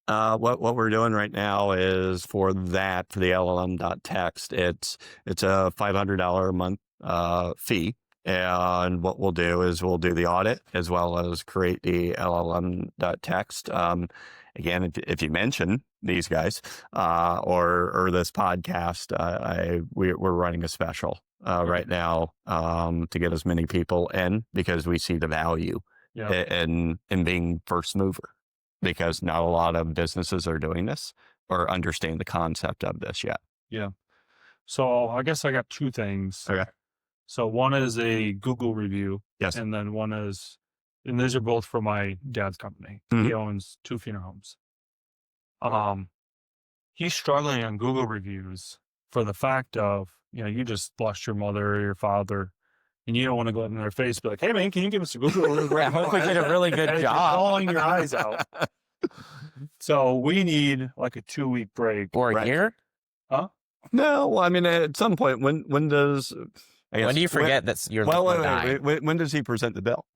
What we're doing right now is for the LLM.text, it's a $500 a month fee. And what we'll do is we'll do the audit as well as create the LLM.text. Again, if you mention these guys or this podcast, we're running a special right now to get as many people in, because we see the value in being first mover, because not a lot of businesses are doing this or understand the concept of this yet. Yeah. So I guess I got two things. Okay. So one is a Google review. Yes. And then one is, and these are both for my dad's company. Mm-hmm. He owns 2 funeral homes. He's struggling on Google reviews for the fact of, you just lost your mother or your father, and you don't want to go in their face and be like, hey man, can you give us a Google review? I hope we did a really good job. Bawling your eyes out. So we need like a 2-week break. Or a year? Huh? No, I mean, at some point, when does... When do you forget that you're when does he present the bill?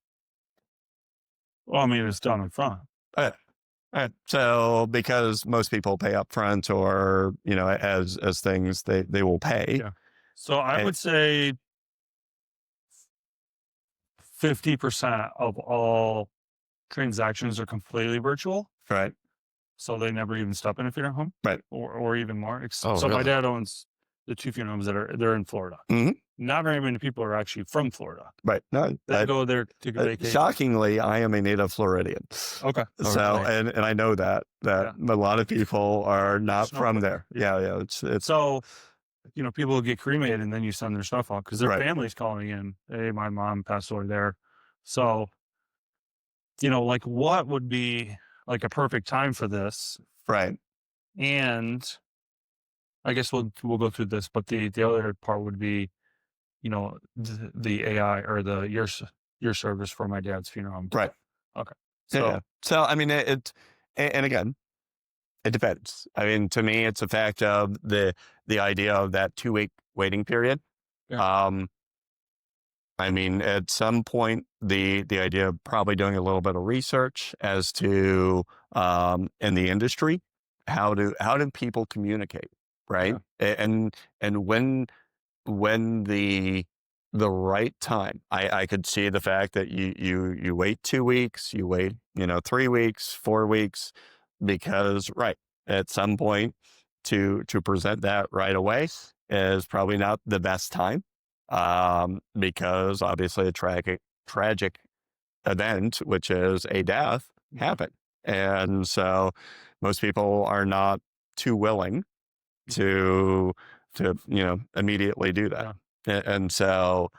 Well, I mean, it's done in front. All right. So because most people pay up front, or, as things, they will pay. Yeah. So I would say 50% of all transactions are completely virtual. Right. So they never even stop in a funeral home. Right. Or even more. Oh, so really? my dad owns the 2 funeral homes they're in Florida. Mm-hmm. Not very many people are actually from Florida. Right. No, They go there to vacation. Shockingly, I am a native Floridian. Okay. So, really? and I know that a lot of people are not from there. Yeah. It's so, people get cremated and then you send their stuff off because their Right. family's calling in. Hey, my mom passed away there. So, like what would be like a perfect time for this? right. And I guess we'll go through this, but the other part would be, the AI or your service for my dad's funeral home. Right. Okay. So I mean, and again, it depends. I mean, to me, it's a fact of the idea of that 2-week waiting period. Yeah. I mean, at some point, the idea of probably doing a little bit of research as to in the industry, how do people communicate, right? Yeah. And when the right time, I could see the fact that you wait 2 weeks, you wait 3 weeks, 4 weeks, because at some point to present that right away is probably not the best time, because obviously a tragic event, which is a death, happened, and so most people are not too willing to immediately do that. And so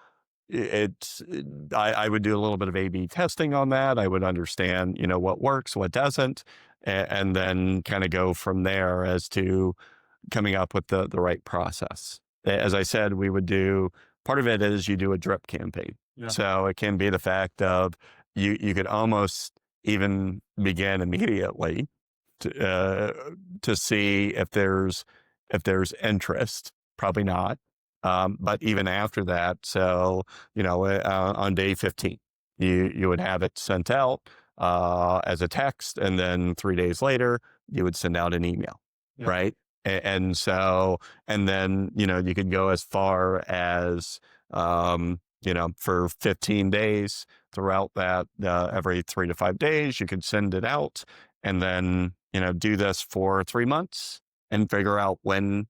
I would do a little bit of A/B testing on that. I would understand, what works, what doesn't, and then kind of go from there as to coming up with the right process. As I said, we would do, part of it is you do a drip campaign. Yeah. So it can be the fact of you could almost even begin immediately to see if there's interest. Probably not. But even after that, so, on day 15, you would have it sent out as a text, and then 3 days later, you would send out an email, Yeah. right? And so, and then, you could go as far as, for 15 days throughout that, every 3 to 5 days, you could send it out, and then, do this for 3 months and figure out when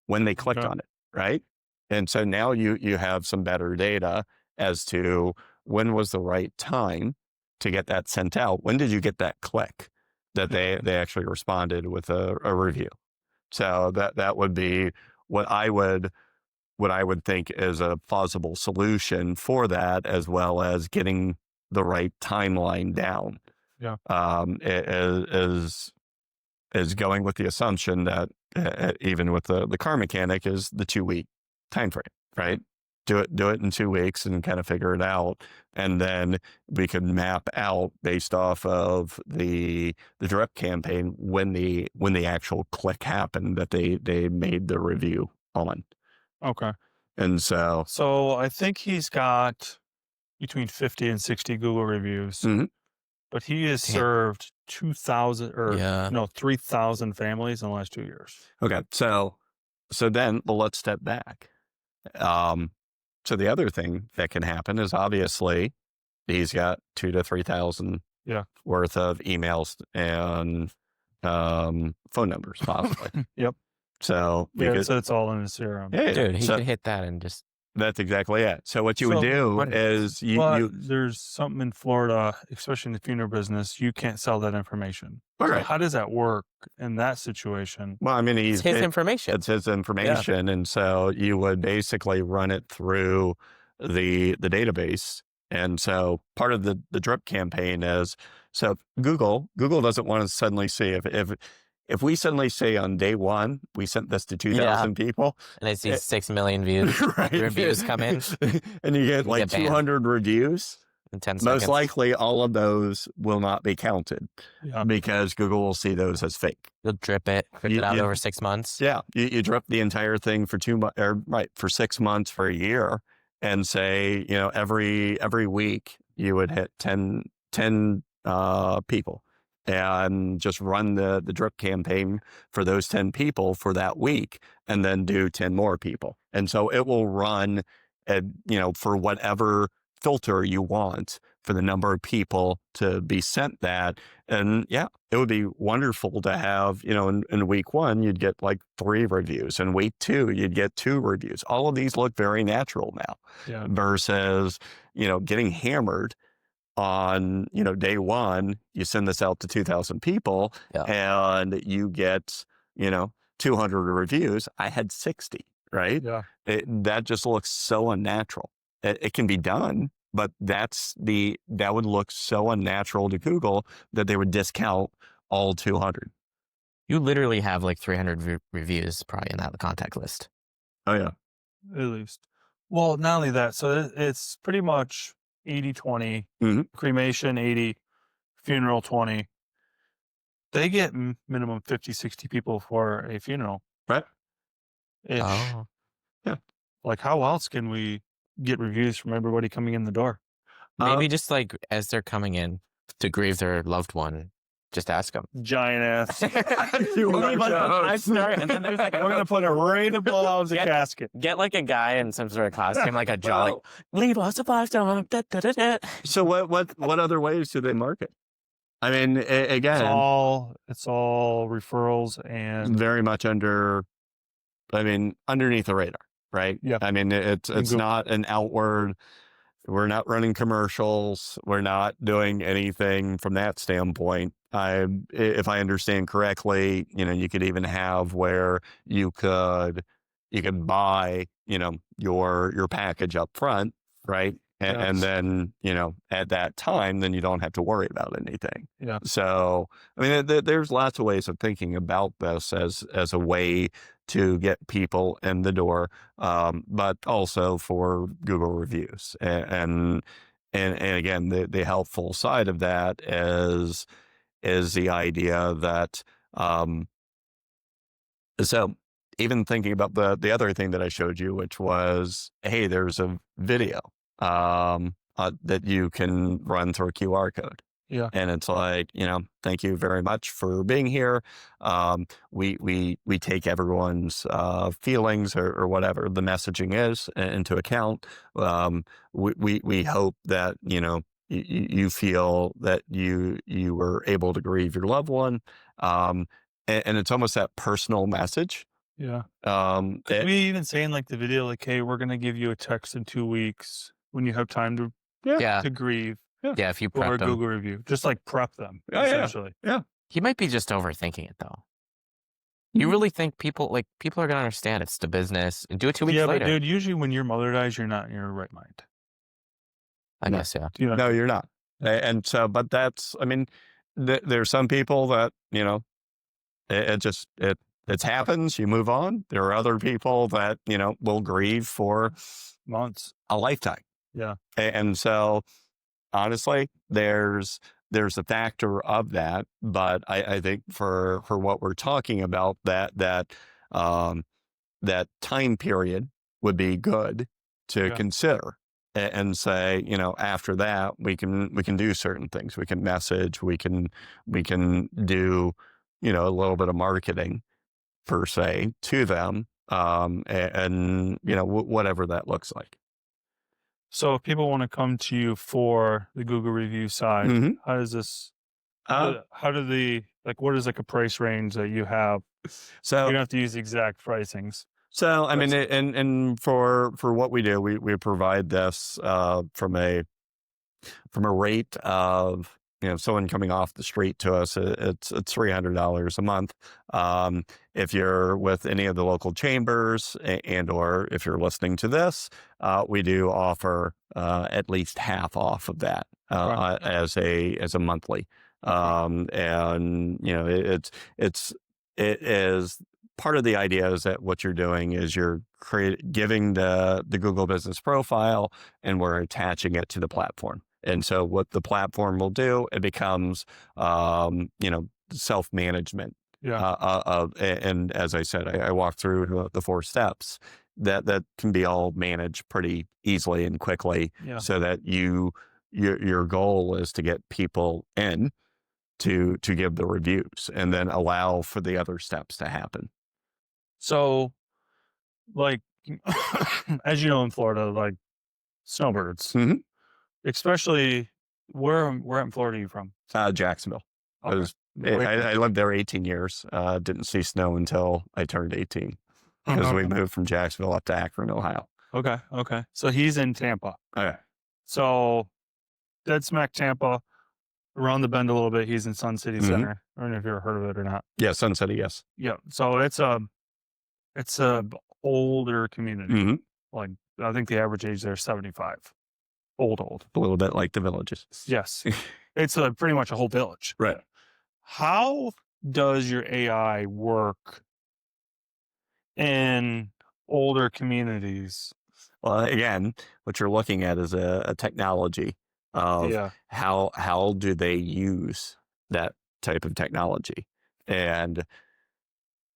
they clicked Okay. on it, right? And so now you have some better data as to when was the right time to get that sent out. When did you get that click that they actually responded with a review? So that would be what I would think is a plausible solution for that, as well as getting the right timeline down. Yeah. Is going with the assumption that even with the car mechanic is the 2-week time frame, right? Do it in 2 weeks and kind of figure it out, and then we could map out based off of the drip campaign when the actual click happened that they made the review on. Okay. And so I think he's got between 50 and 60 Google reviews, but he has served 2,000 or 3,000 families in the last 2 years. Okay. So then, well, let's step back. So the other thing that can happen is, obviously he's got 2,000 to 3,000 worth of emails and phone numbers, possibly. Yep. So it's all in his CRM. Yeah, Dude, he could hit that and just. That's exactly it. So what you would do is there's something in Florida, especially in the funeral business, you can't sell that information. All So right. how does that work in that situation? Well, I mean, It's his information. It's his information, and so you would basically run it through the database. And so part of the drip campaign is, so Google doesn't want to suddenly see if we suddenly say on day 1 we sent this to 2,000 people, and they see 6 million views, right? Reviews come in, and you get like 200 reviews. in 10 seconds. Most likely, all of those will not be counted because Google will see those as fake. You'll drip it out over 6 months. Yeah, you drip the entire thing for 2 months, or for 6 months, for a year, and say, every week you would hit 10 people, and just run the drip campaign for those 10 people for that week, and then do 10 more people. And so it will run for whatever filter you want for the number of people to be sent that. And it would be wonderful to have, in week 1, you'd get like 3 reviews. In week 2, you'd get 2 reviews. All of these look very natural now versus, getting hammered on, day 1, you send this out to 2,000 people and you get, 200 reviews. I had 60, right? Yeah. That just looks so unnatural. It can be done, but that would look so unnatural to Google that they would discount all 200. You literally have like 300 reviews probably in that contact list. Oh yeah. At least. Well, not only that, so it's pretty much 80-20, cremation 80, funeral 20. They get minimum 50, 60 people for a funeral. Right. Oh. Yeah. Like, how else can we get reviews from everybody coming in the door? Maybe just like as they're coming in to grieve their loved one, just ask them. Giant ass. Leave us a 5-star, and then there's like we're gonna put a right above the casket. Get like a guy in some sort of costume, like a jolly. Leave us a 5-star. Da, da, da, da. So what other ways do they market? I mean, again, it's all referrals and very much underneath the radar, right? Yeah. I mean, it's not an outward. We're not running commercials. We're not doing anything from that standpoint. If I understand correctly, you could even have where you could buy, your package up front right? And Yes. then, at that time, then you don't have to worry about anything. Yeah. So, I mean, there's lots of ways of thinking about this as a way to get people in the door, but also for Google reviews. And again, the helpful side of that is the idea that, so even thinking about the other thing that I showed you, which was, hey, there's a video that you can run through a QR code. Yeah. And it's like, thank you very much for being here. We take everyone's feelings or whatever the messaging is into account. We hope that, you feel that you were able to grieve your loved one. And it's almost that personal message. Yeah. It- We even say in like the video, like, hey, we're gonna give you a text in 2 weeks when you have time to Yeah. to grieve Yeah. If you or a prep them, Google review. Just like prep them, Oh, yeah. essentially. he might be just overthinking it though. You really think people are going to understand it's the business and do it 2 weeks Yeah, later? but dude, usually when your mother dies, you're not in your right mind. I No. guess, yeah. You know? No, you're not. And so, but I mean, there's some people that, it happens, you move on. There are other people that, will grieve for Months. a lifetime. Yeah. And so honestly, there's a factor of that, but I think for what we're talking about, that time period would be good to consider and say, after that we can do certain things. We can message, we can do, a little bit of marketing per se to them, and whatever that looks like. So if people want to come to you for the Google review side, Mhm. how does this? Uh, How do the what is like a price range that you have? so You don't have to use exact pricings. So, I mean, That's- and for what we do, we provide this from a rate of, someone coming off the street to us, it's $300 a month. If you're with any of the local chambers and or if you're listening to this, we do offer at least half off of that Right. as a monthly. And it is part of the idea is that what you're doing is you're giving the Google business profile and we're attaching it to the platform. And so what the platform will do, it becomes, self-management. Yeah. And as I said, I walked through the 4 steps that can be all managed pretty easily and quickly, Yeah. so that your goal is to get people in to give the reviews and then allow for the other steps to happen. So, like, as you know, in Florida, like snowbirds, Mhm. especially where in Florida are you from? Jacksonville. Okay. I lived there 18 years. Didn't see snow until I turned 18 because we moved from Jacksonville up to Akron, Ohio. Okay. So he's in Tampa. Okay. So dead smack Tampa, around the bend a little bit. He's in Sun City Center. I don't know if you've ever heard of it or not. Yeah, Sun City, yes. Yeah. So it's a older community. Mhm. Like I think the average age there is 75. Old. A little bit like the villages. Yes. It's pretty much a whole village. Right. How does your AI work in older communities? Well, again, what you're looking at is a technology of Yeah. how do they use that type of technology. And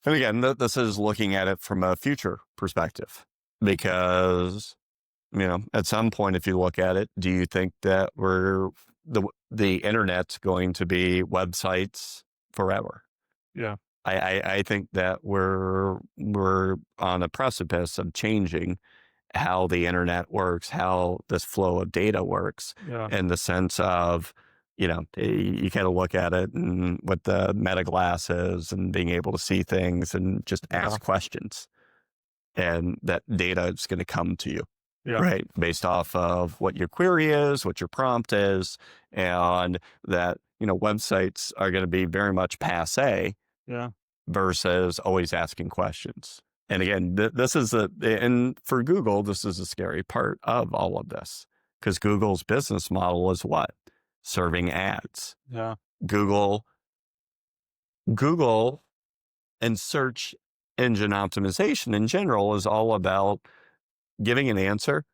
again, this is looking at it from a future perspective, because, at some point, if you look at it, do you think that the internet's going to be websites forever? Yeah. I think that we're on a precipice of changing how the internet works, how this flow of data works, Yeah. in the sense of, you kind of look at it and with the meta glasses and being able to see things and just ask questions. And that data is going to come to you, right? Based off of what your query is, what your prompt is, and that, websites are going to be very much passe Yeah. versus always asking questions. And again, this is and for Google, this is a scary part of all of this, because Google's business model is what? Serving ads. Yeah. Google and search engine optimization in general is all about giving an answer,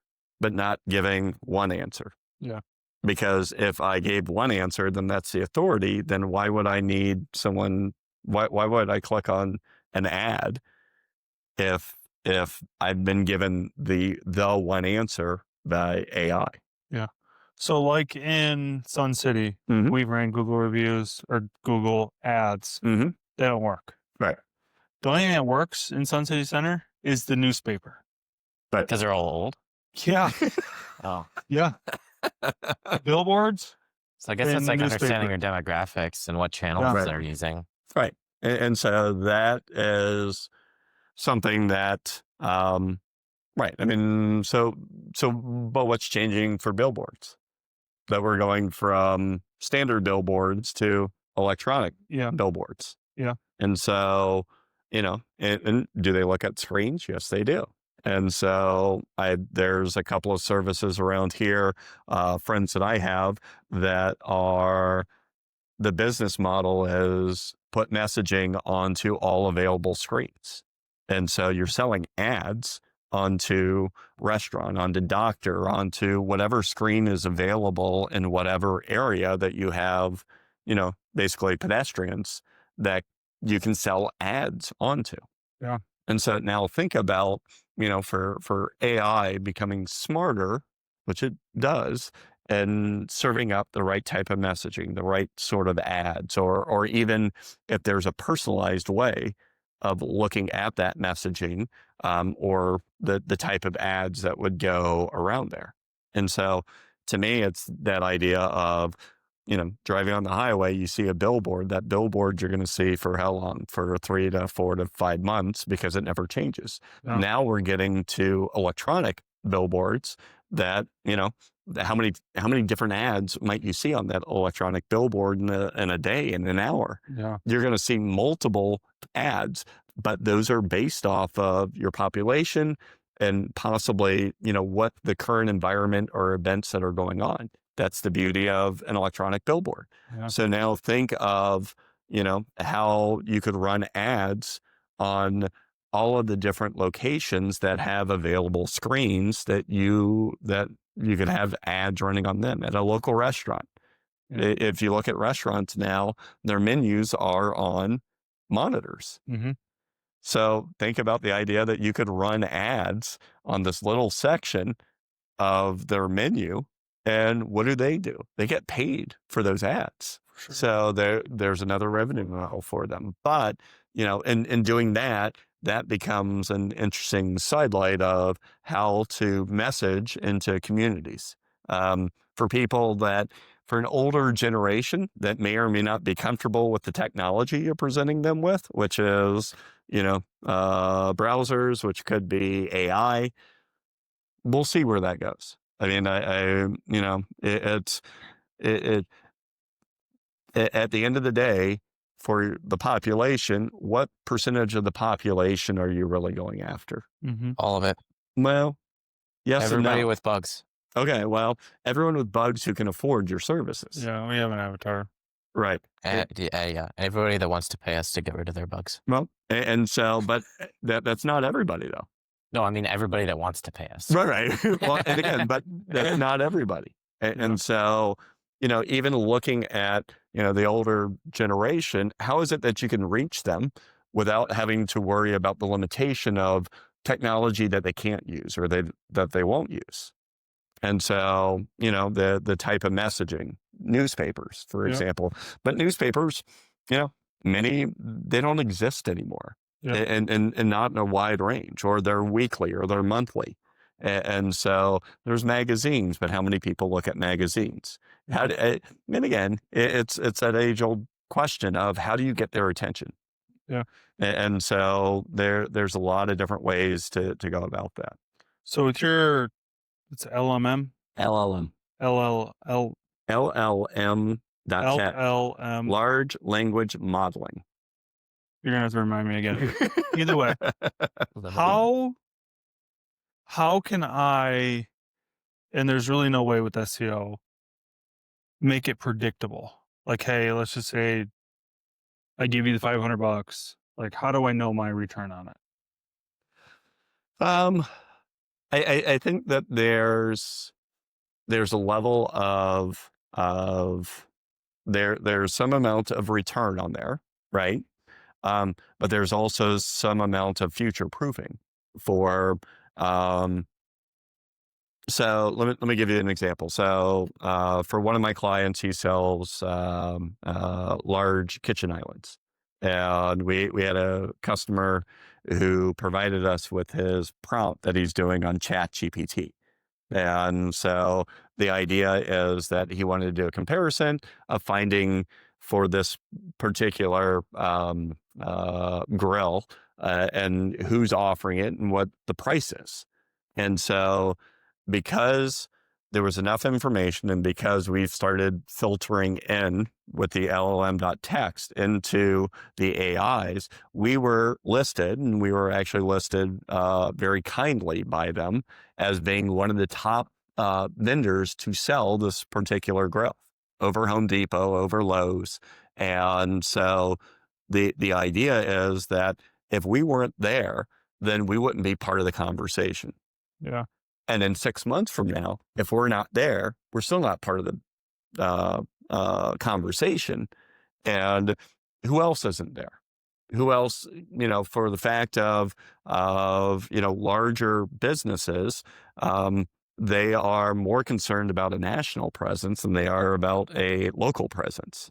but not giving one answer. Yeah. Because if I gave one answer, then that's the authority. Then why would I need someone? Why would I click on an ad if I've been given the one answer by AI? Yeah. So like in Sun City, Mhm. we ran Google reviews or Google ads. Mhm. They don't work. Right. The only thing that works in Sun City Center is the newspaper. Because they're all old. Yeah. Oh, Yeah. Billboards. so I guess In it's the like understanding newspaper. your demographics and what channels Yeah. Right. they're using. Right. And so that is something that, right. I mean, but what's changing for billboards? That we're going from standard billboards to electronic Yeah. billboards. Yeah. And so, and do they look at screens? Yes, they do. And so there's a couple of services around here, friends that I have, that are, the business model is put messaging onto all available screens. And so you're selling ads onto restaurant, onto doctor, onto whatever screen is available in whatever area that you have, basically pedestrians that you can sell ads onto. Yeah. And so now think about, for AI becoming smarter, which it does, and serving up the right type of messaging, the right sort of ads, or even if there's a personalized way of looking at that messaging, or the type of ads that would go around there. And so to me, it's that idea of, driving on the highway, you see a billboard. That billboard you're going to see for how long? For 3 to 4 to 5 months, because it never changes. Yeah. Now we're getting to electronic billboards that, how many different ads might you see on that electronic billboard in a day, in an hour? Yeah. You're going to see multiple ads, but those are based off of your population and possibly, what the current environment or events that are going on. That's the beauty of an electronic billboard. Yeah. So now think of, how you could run ads on all of the different locations that have available screens that you could have ads running on them at a local restaurant. Yeah. If you look at restaurants now, their menus are on monitors. Mm-hmm. So think about the idea that you could run ads on this little section of their menu. And what do? They get paid for those ads. Sure. So there's another revenue model for them. But, in doing that becomes an interesting sidelight of how to message into communities. For people for an older generation that may or may not be comfortable with the technology you're presenting them with, which is, browsers, which could be AI. We'll see where that goes. I mean, at the end of the day, for the population, what percentage of the population are you really going after? Mm-hmm. All of it. Well, yes Everybody and no. with bugs. Okay, well, everyone with bugs who can afford your services. Yeah, we have an avatar. Right. Yeah. Everybody that wants to pay us to get rid of their bugs. Well, and so, but that's not everybody, though. No, I mean everybody that wants to pay us. Right. Well, and again, but that's not everybody. And so, even looking at, the older generation, how is it that you can reach them without having to worry about the limitation of technology that they can't use or that they won't use? And so, the type of messaging, newspapers, for example, but newspapers, many, they don't exist anymore. Yeah. And not in a wide range, or they're weekly or they're monthly. And so there's magazines, but how many people look at magazines? And again, it's that age old question of how do you get their attention? Yeah. And so there's a lot of different ways to go about that. So it's LLM? LLM. LLM. LLM.chat. LLM. Large language modeling. You're gonna have to remind me again. Either way, Limit. how can I? And there's really no way with SEO make it predictable. Like, hey, let's just say I give you the $500. Like, how do I know my return on it? I think that there's a level of there's some amount of return on there, right? But there's also some amount of future proofing for so let me give you an example. So for one of my clients, he sells large kitchen islands, and we had a customer who provided us with his prompt that he's doing on ChatGPT. And so the idea is that he wanted to do a comparison of finding for this particular grill and who's offering it and what the price is. And so because there was enough information and because we've started filtering in with the LLM.text into the AIs, we were listed, and we were actually listed very kindly by them as being one of the top vendors to sell this particular grill over Home Depot, over Lowe's. And so the idea is that if we weren't there, then we wouldn't be part of the conversation. Yeah. And then 6 months from now, if we're not there, we're still not part of the conversation. And who else isn't there? Who else, for the fact of larger businesses, they are more concerned about a national presence than they are about a local presence.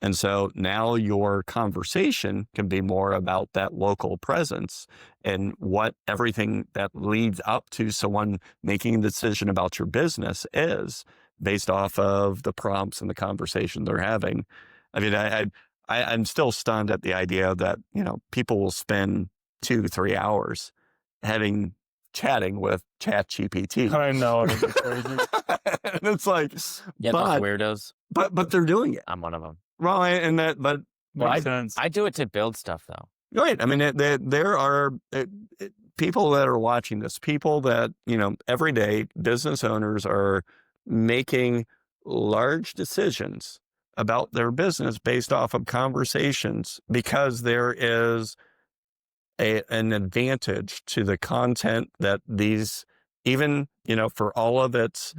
And so now your conversation can be more about that local presence and what everything that leads up to someone making a decision about your business is based off of the prompts and the conversation they're having. I mean, I'm still stunned at the idea that, people will spend 2-3 hours chatting with ChatGPT. I know. It's crazy. And it's like, Yeah, those weirdos. but they're doing it. I'm one of them. Well, but Makes sense. I do it to build stuff though. right. I mean, there are people that are watching this, people that, every day business owners are making large decisions about their business based off of conversations because there is an advantage to the content that these, even, for all of its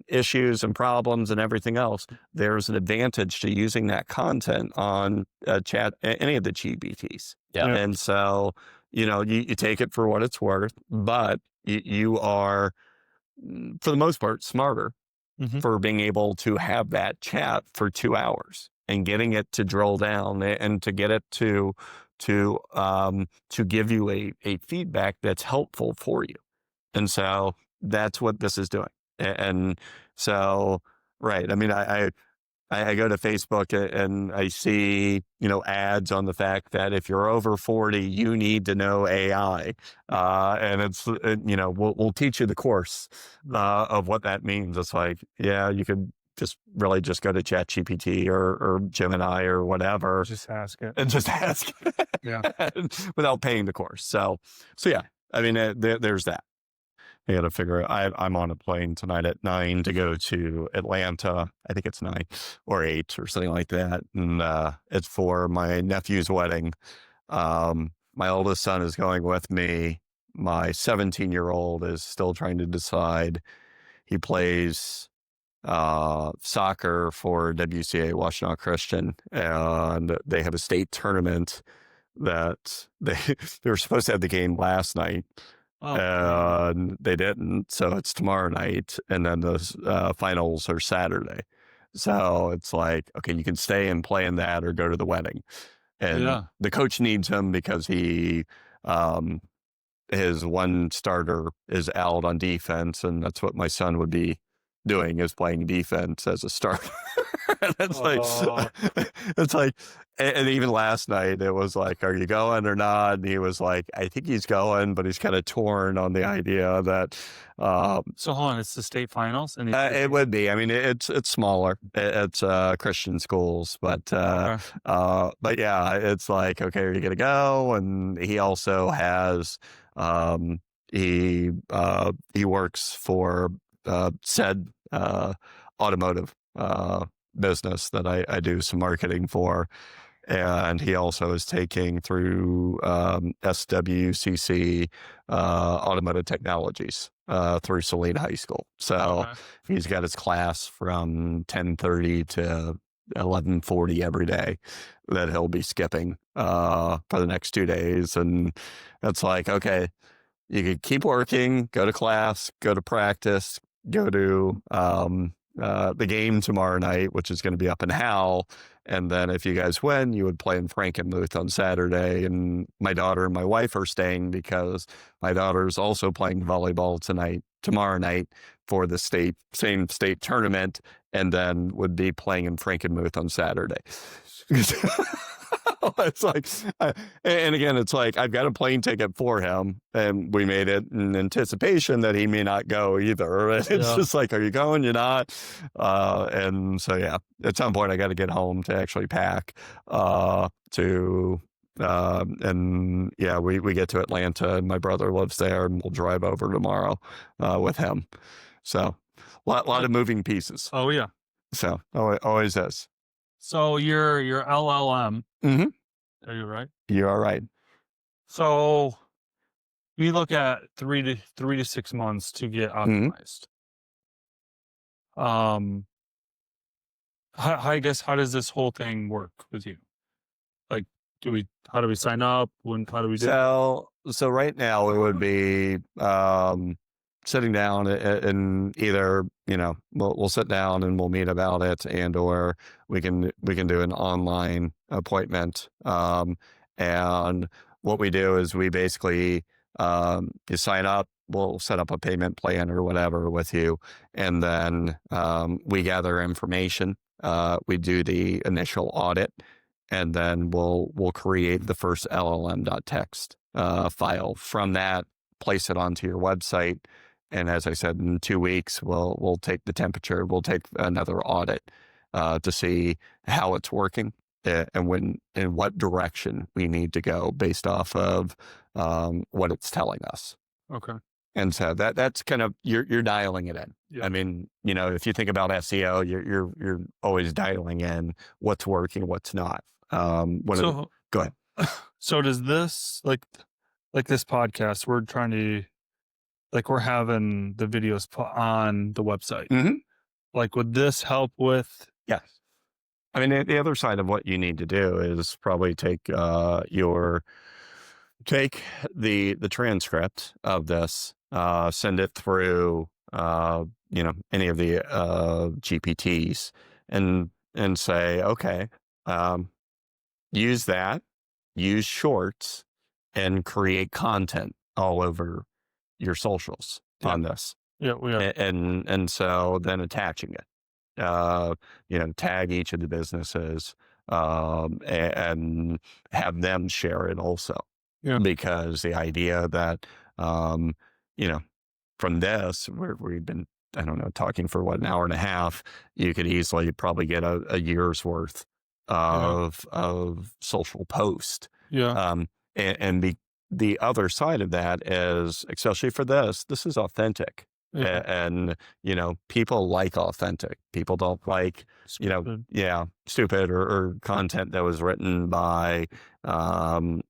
issues and problems and everything else, there's an advantage to using that content on chat, any of the GPTs. Yeah. And so, you take it for what it's worth, but you are, for the most part, smarter for being able to have that chat for 2 hours and getting it to drill down and to get it to give you a feedback that's helpful for you. And so that's what this is doing. And so, right. I mean, I go to Facebook and I see, ads on the fact that if you're over 40, you need to know AI. And it's, we'll teach you the course of what that means. It's like, yeah, you could just go to ChatGPT or Gemini or whatever. Just ask it. And just ask. Yeah. Without paying the course. So yeah, I mean, there's that. I got to figure out, I'm on a plane tonight at 9 to go to Atlanta. I think it's 9 or 8 or something like that. And it's for my nephew's wedding. My oldest son is going with me. My 17-year-old is still trying to decide. He plays soccer for WCA, Washtenaw Christian, and they have a state tournament that they were supposed to have the game last night. And they didn't, so it's tomorrow night, and then the finals are Saturday. So it's like, okay, you can stay and play in that or go to the wedding. And the coach needs him because he, his one starter is out on defense, and that's what my son would be doing, is playing defense as a starter. And it's like, and even last night it was like, are you going or not? And he was like, I think he's going, but he's kind of torn on the idea that, So hold on, it's the state finals, and it would be. I mean, it's smaller. It's Christian schools, but okay. yeah, it's like, okay, are you gonna go? And he also has he works for said automotive business that I do some marketing for. And he also is taking through SWCC Automotive Technologies through Saline High School. So he's got his class from 10:30 to 11:40 every day that he'll be skipping for the next 2 days. And it's like, okay, you could keep working, go to class, go to practice, go to the game tomorrow night, which is going to be up in Howell. And then if you guys win, you would play in Frankenmuth on Saturday. And my daughter and my wife are staying because my daughter's also playing volleyball tomorrow night for the same state tournament, and then would be playing in Frankenmuth on Saturday. It's like, and again, it's like, I've got a plane ticket for him, and we made it in anticipation that he may not go either. It's just like, are you going? You're not. And so, yeah, at some point I got to get home to actually pack, and yeah, we get to Atlanta, and my brother lives there, and we'll drive over tomorrow, with him. So lot of moving pieces. Oh yeah. So always is. So your LLM. Mm-hmm. Are you right? You're all right. So we look at 3 to 6 months to get optimized. I guess, how does this whole thing work with you? Like, how do we sign up? How do we do it? So right now it would be sitting down and either, we'll sit down and we'll meet about it, and or we can do an online appointment. And what we do is we basically you sign up, we'll set up a payment plan or whatever with you, and then we gather information. We do the initial audit, and then we'll create the first LLM.txt file. From that, place it onto your website. And as I said, in 2 weeks, we'll take the temperature. We'll take another audit to see how it's working and in what direction we need to go based off of what it's telling us. Okay. And so that's kind of, you're dialing it in. Yeah. I mean, if you think about SEO, you're always dialing in what's working, what's not. Go ahead. So does this, like this podcast, we're trying to, we're having the videos put on the website. Mm-hmm. Like, would this help with? Yes. I mean, the other side of what you need to do is probably take the transcript of this, send it through, any of the GPTs, and say, okay, use that, use shorts, and create content all over your socials on this. Yeah. And so then attaching it, tag each of the businesses, and have them share it also. Yeah. Because the idea that, from this, we've been, I don't know, talking for an hour and a half, you could easily probably get a year's worth of social post. Yeah. And the other side of that is, especially for this is authentic. Yeah. And, people like authentic. People don't like, stupid or content that was written by, an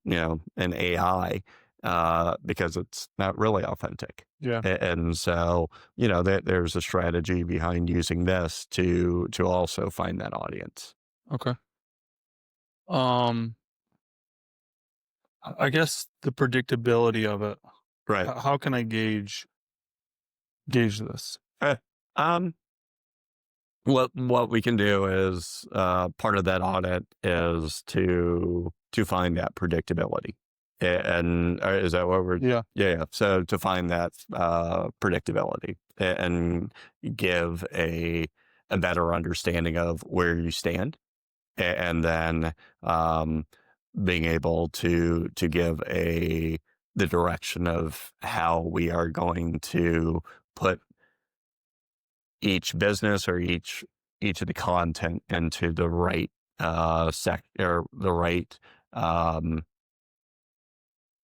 AI, because it's not really authentic. Yeah. And so, there's a strategy behind using this to also find that audience. Okay. I guess the predictability of it. Right. How can I gauge this? What we can do is, part of that audit is to find that predictability. And is that what we're? Yeah. So to find that predictability and give a a better understanding of where you stand, and then being able to give the direction of how we are going to put each business or each of the content into the right or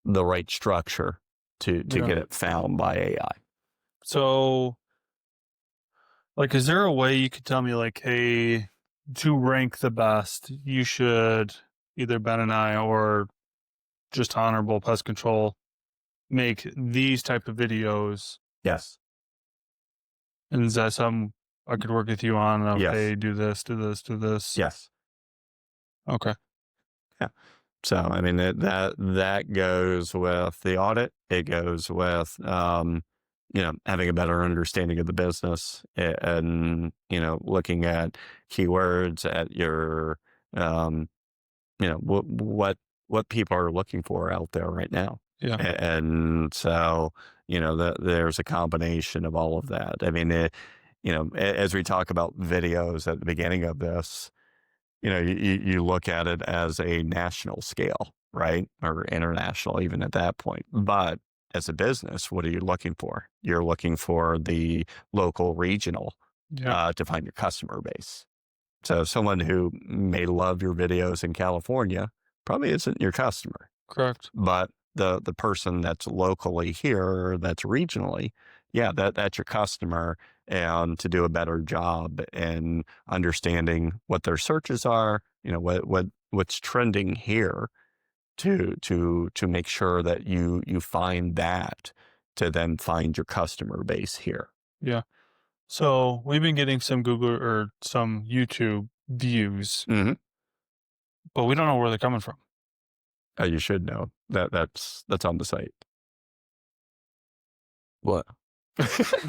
the right structure to get it found by AI. So, like, is there a way you could tell me, like, hey, to rank the best, you should either Ben and I or just Honorable Pest Control make these type of videos? Yes. And is that something I could work with you on? Of, Yes. hey, do this, do this, do this. Yes. Okay. Yeah. So, I mean, that goes with the audit. It goes with, having a better understanding of the business and, looking at keywords, at your, what people are looking for out there right now. Yeah. And so, there's a combination of all of that. I mean, as we talk about videos at the beginning of this, you look at it as a national scale, right? Or international, even at that point. But as a business, what are you looking for? You're looking for the local, regional to find your customer base. So someone who may love your videos in California probably isn't your customer. Correct. But the person that's locally here, that's regionally, that's your customer. And to do a better job in understanding what their searches are, what's trending here, to make sure that you find that, to then find your customer base here. Yeah. So we've been getting some Google or some YouTube views, but we don't know where they're coming from. You should know that's on the site. What?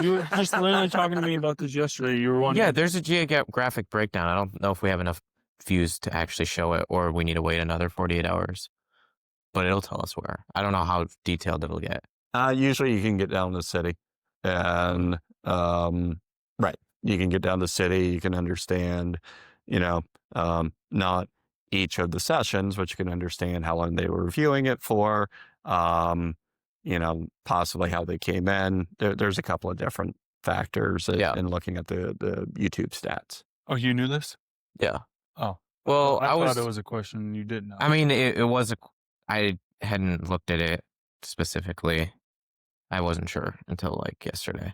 You were just literally talking to me about this yesterday. You were wondering. Yeah, there's a geographic breakdown. I don't know if we have enough views to actually show it, or we need to wait another 48 hours. But it'll tell us where. I don't know how detailed it'll get. Usually you can get down to the city, and right, you can get down to the city. You can understand, not each of the sessions, but you can understand how long they were reviewing it for. Possibly how they came in. There's a couple of different factors in looking at the YouTube stats. Oh, you knew this? Yeah. Oh, well, I thought it was a question you didn't know. I mean, it was I hadn't looked at it specifically. I wasn't sure until like yesterday.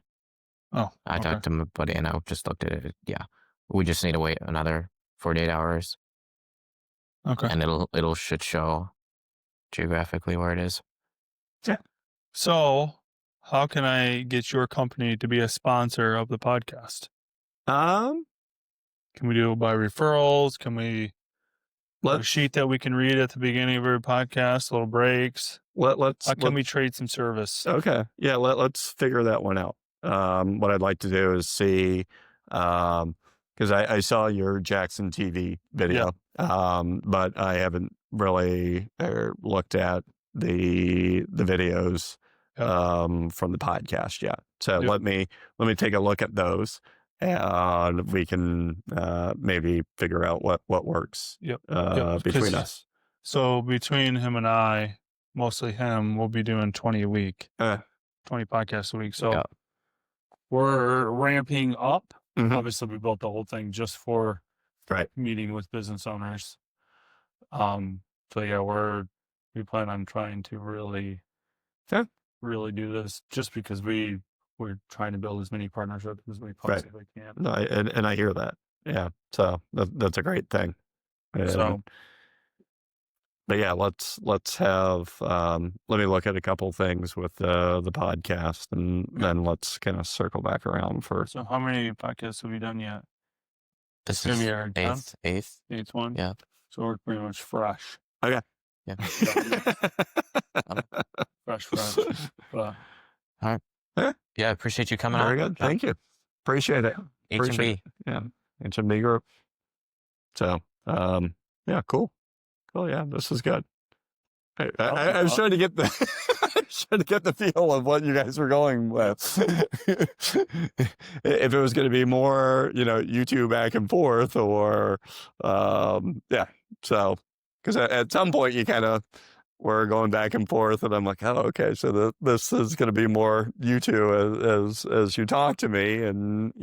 Oh, I talked to my buddy and I just looked at it. Yeah, we just need to wait another 48 hours. Okay. And it'll should show geographically where it is. Yeah. So, how can I get your company to be a sponsor of the podcast? Can we do it by referrals? Can we have a sheet that we can read at the beginning of every podcast, little breaks? How can we trade some service? Okay. Yeah, let's figure that one out. What I'd like to do is see, because I saw your Jackson TV video, but I haven't really looked at the videos from the podcast yet. So let me take a look at those, and we can maybe figure out what works between us. So between him and I, mostly him, we'll be doing 20 a week, 20 podcasts a week. So we're ramping up. Obviously, we built the whole thing just for meeting with business owners. So yeah, we plan on trying to really do this, just because we're trying to build as many partnerships as we possibly can. No, and I hear that. Yeah, so that's a great thing. But yeah, let's have let me look at a couple things with the podcast, and then let's kind of circle back around for. So how many podcasts have you done yet? This is our eighth one. Yeah. So we're pretty much fresh. Okay. Yeah. fresh. All right. Yeah, appreciate you coming on. Very good. Thank you. Appreciate it. HMB. Yeah. HMB Group. So, yeah, cool. Yeah, this is good. I was trying to get the trying to get the feel of what you guys were going with. If it was going to be more, you two back and forth, or yeah. So, because at some point you kind of were going back and forth, and I'm like, oh, okay, so this is going to be more you two as you talk to me, and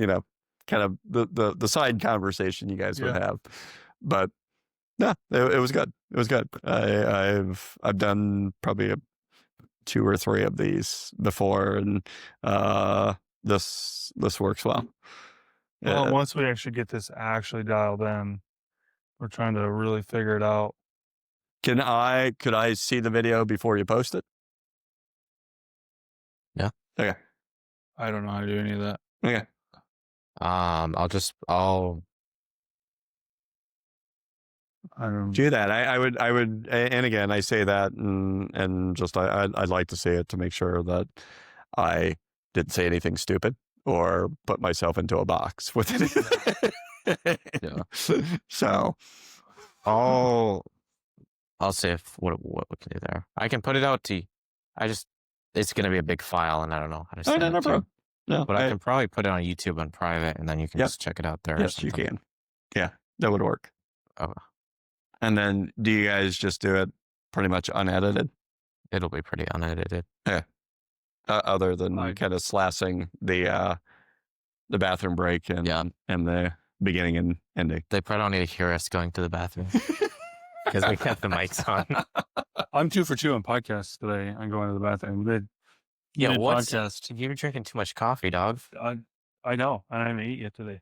kind of the side conversation you guys would have, but. Yeah, it was good. It was good. I've done probably 2 or 3 of these before, and this works well. Well, once we actually get this actually dialed in, we're trying to really figure it out. Could I see the video before you post it? Yeah. Okay. I don't know how to do any of that. Okay. I'll do that. I would, and again, I say that, and just I'd like to see it to make sure that I didn't say anything stupid or put myself into a box with it. Yeah. So I'll see if what we can do there. I can put it out to you. It's gonna be a big file, and I don't know how to send it to you. No, but I can probably put it on YouTube on private, and then you can just check it out there. Yes, you can. Yeah, that would work. Oh. And then, do you guys just do it pretty much unedited? It'll be pretty unedited. Yeah. Other than kind of slashing the bathroom break and the beginning and ending. They probably don't need to hear us going to the bathroom because we kept the mics on. I'm 2 for 2 on podcasts today. I'm going to the bathroom. Podcast. You're drinking too much coffee, dog. I know. I haven't eaten yet today.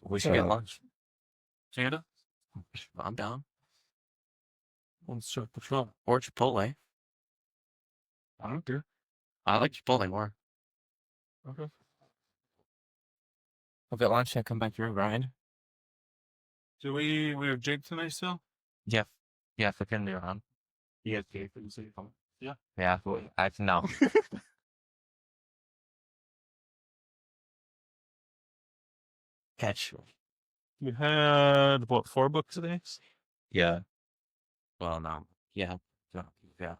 We should get lunch. Santa? I'm down. Let's check the front. Or Chipotle. I don't care. I like Chipotle more. Okay. I'll get lunch and come back here and grind. Do we have Jake tonight still? Yeah. Yeah, if I can do around. You guys Jake for the city phone? Yeah. Yeah. No. Catch. You had, 4 books today? Yeah. Well, no. Yeah. Yeah.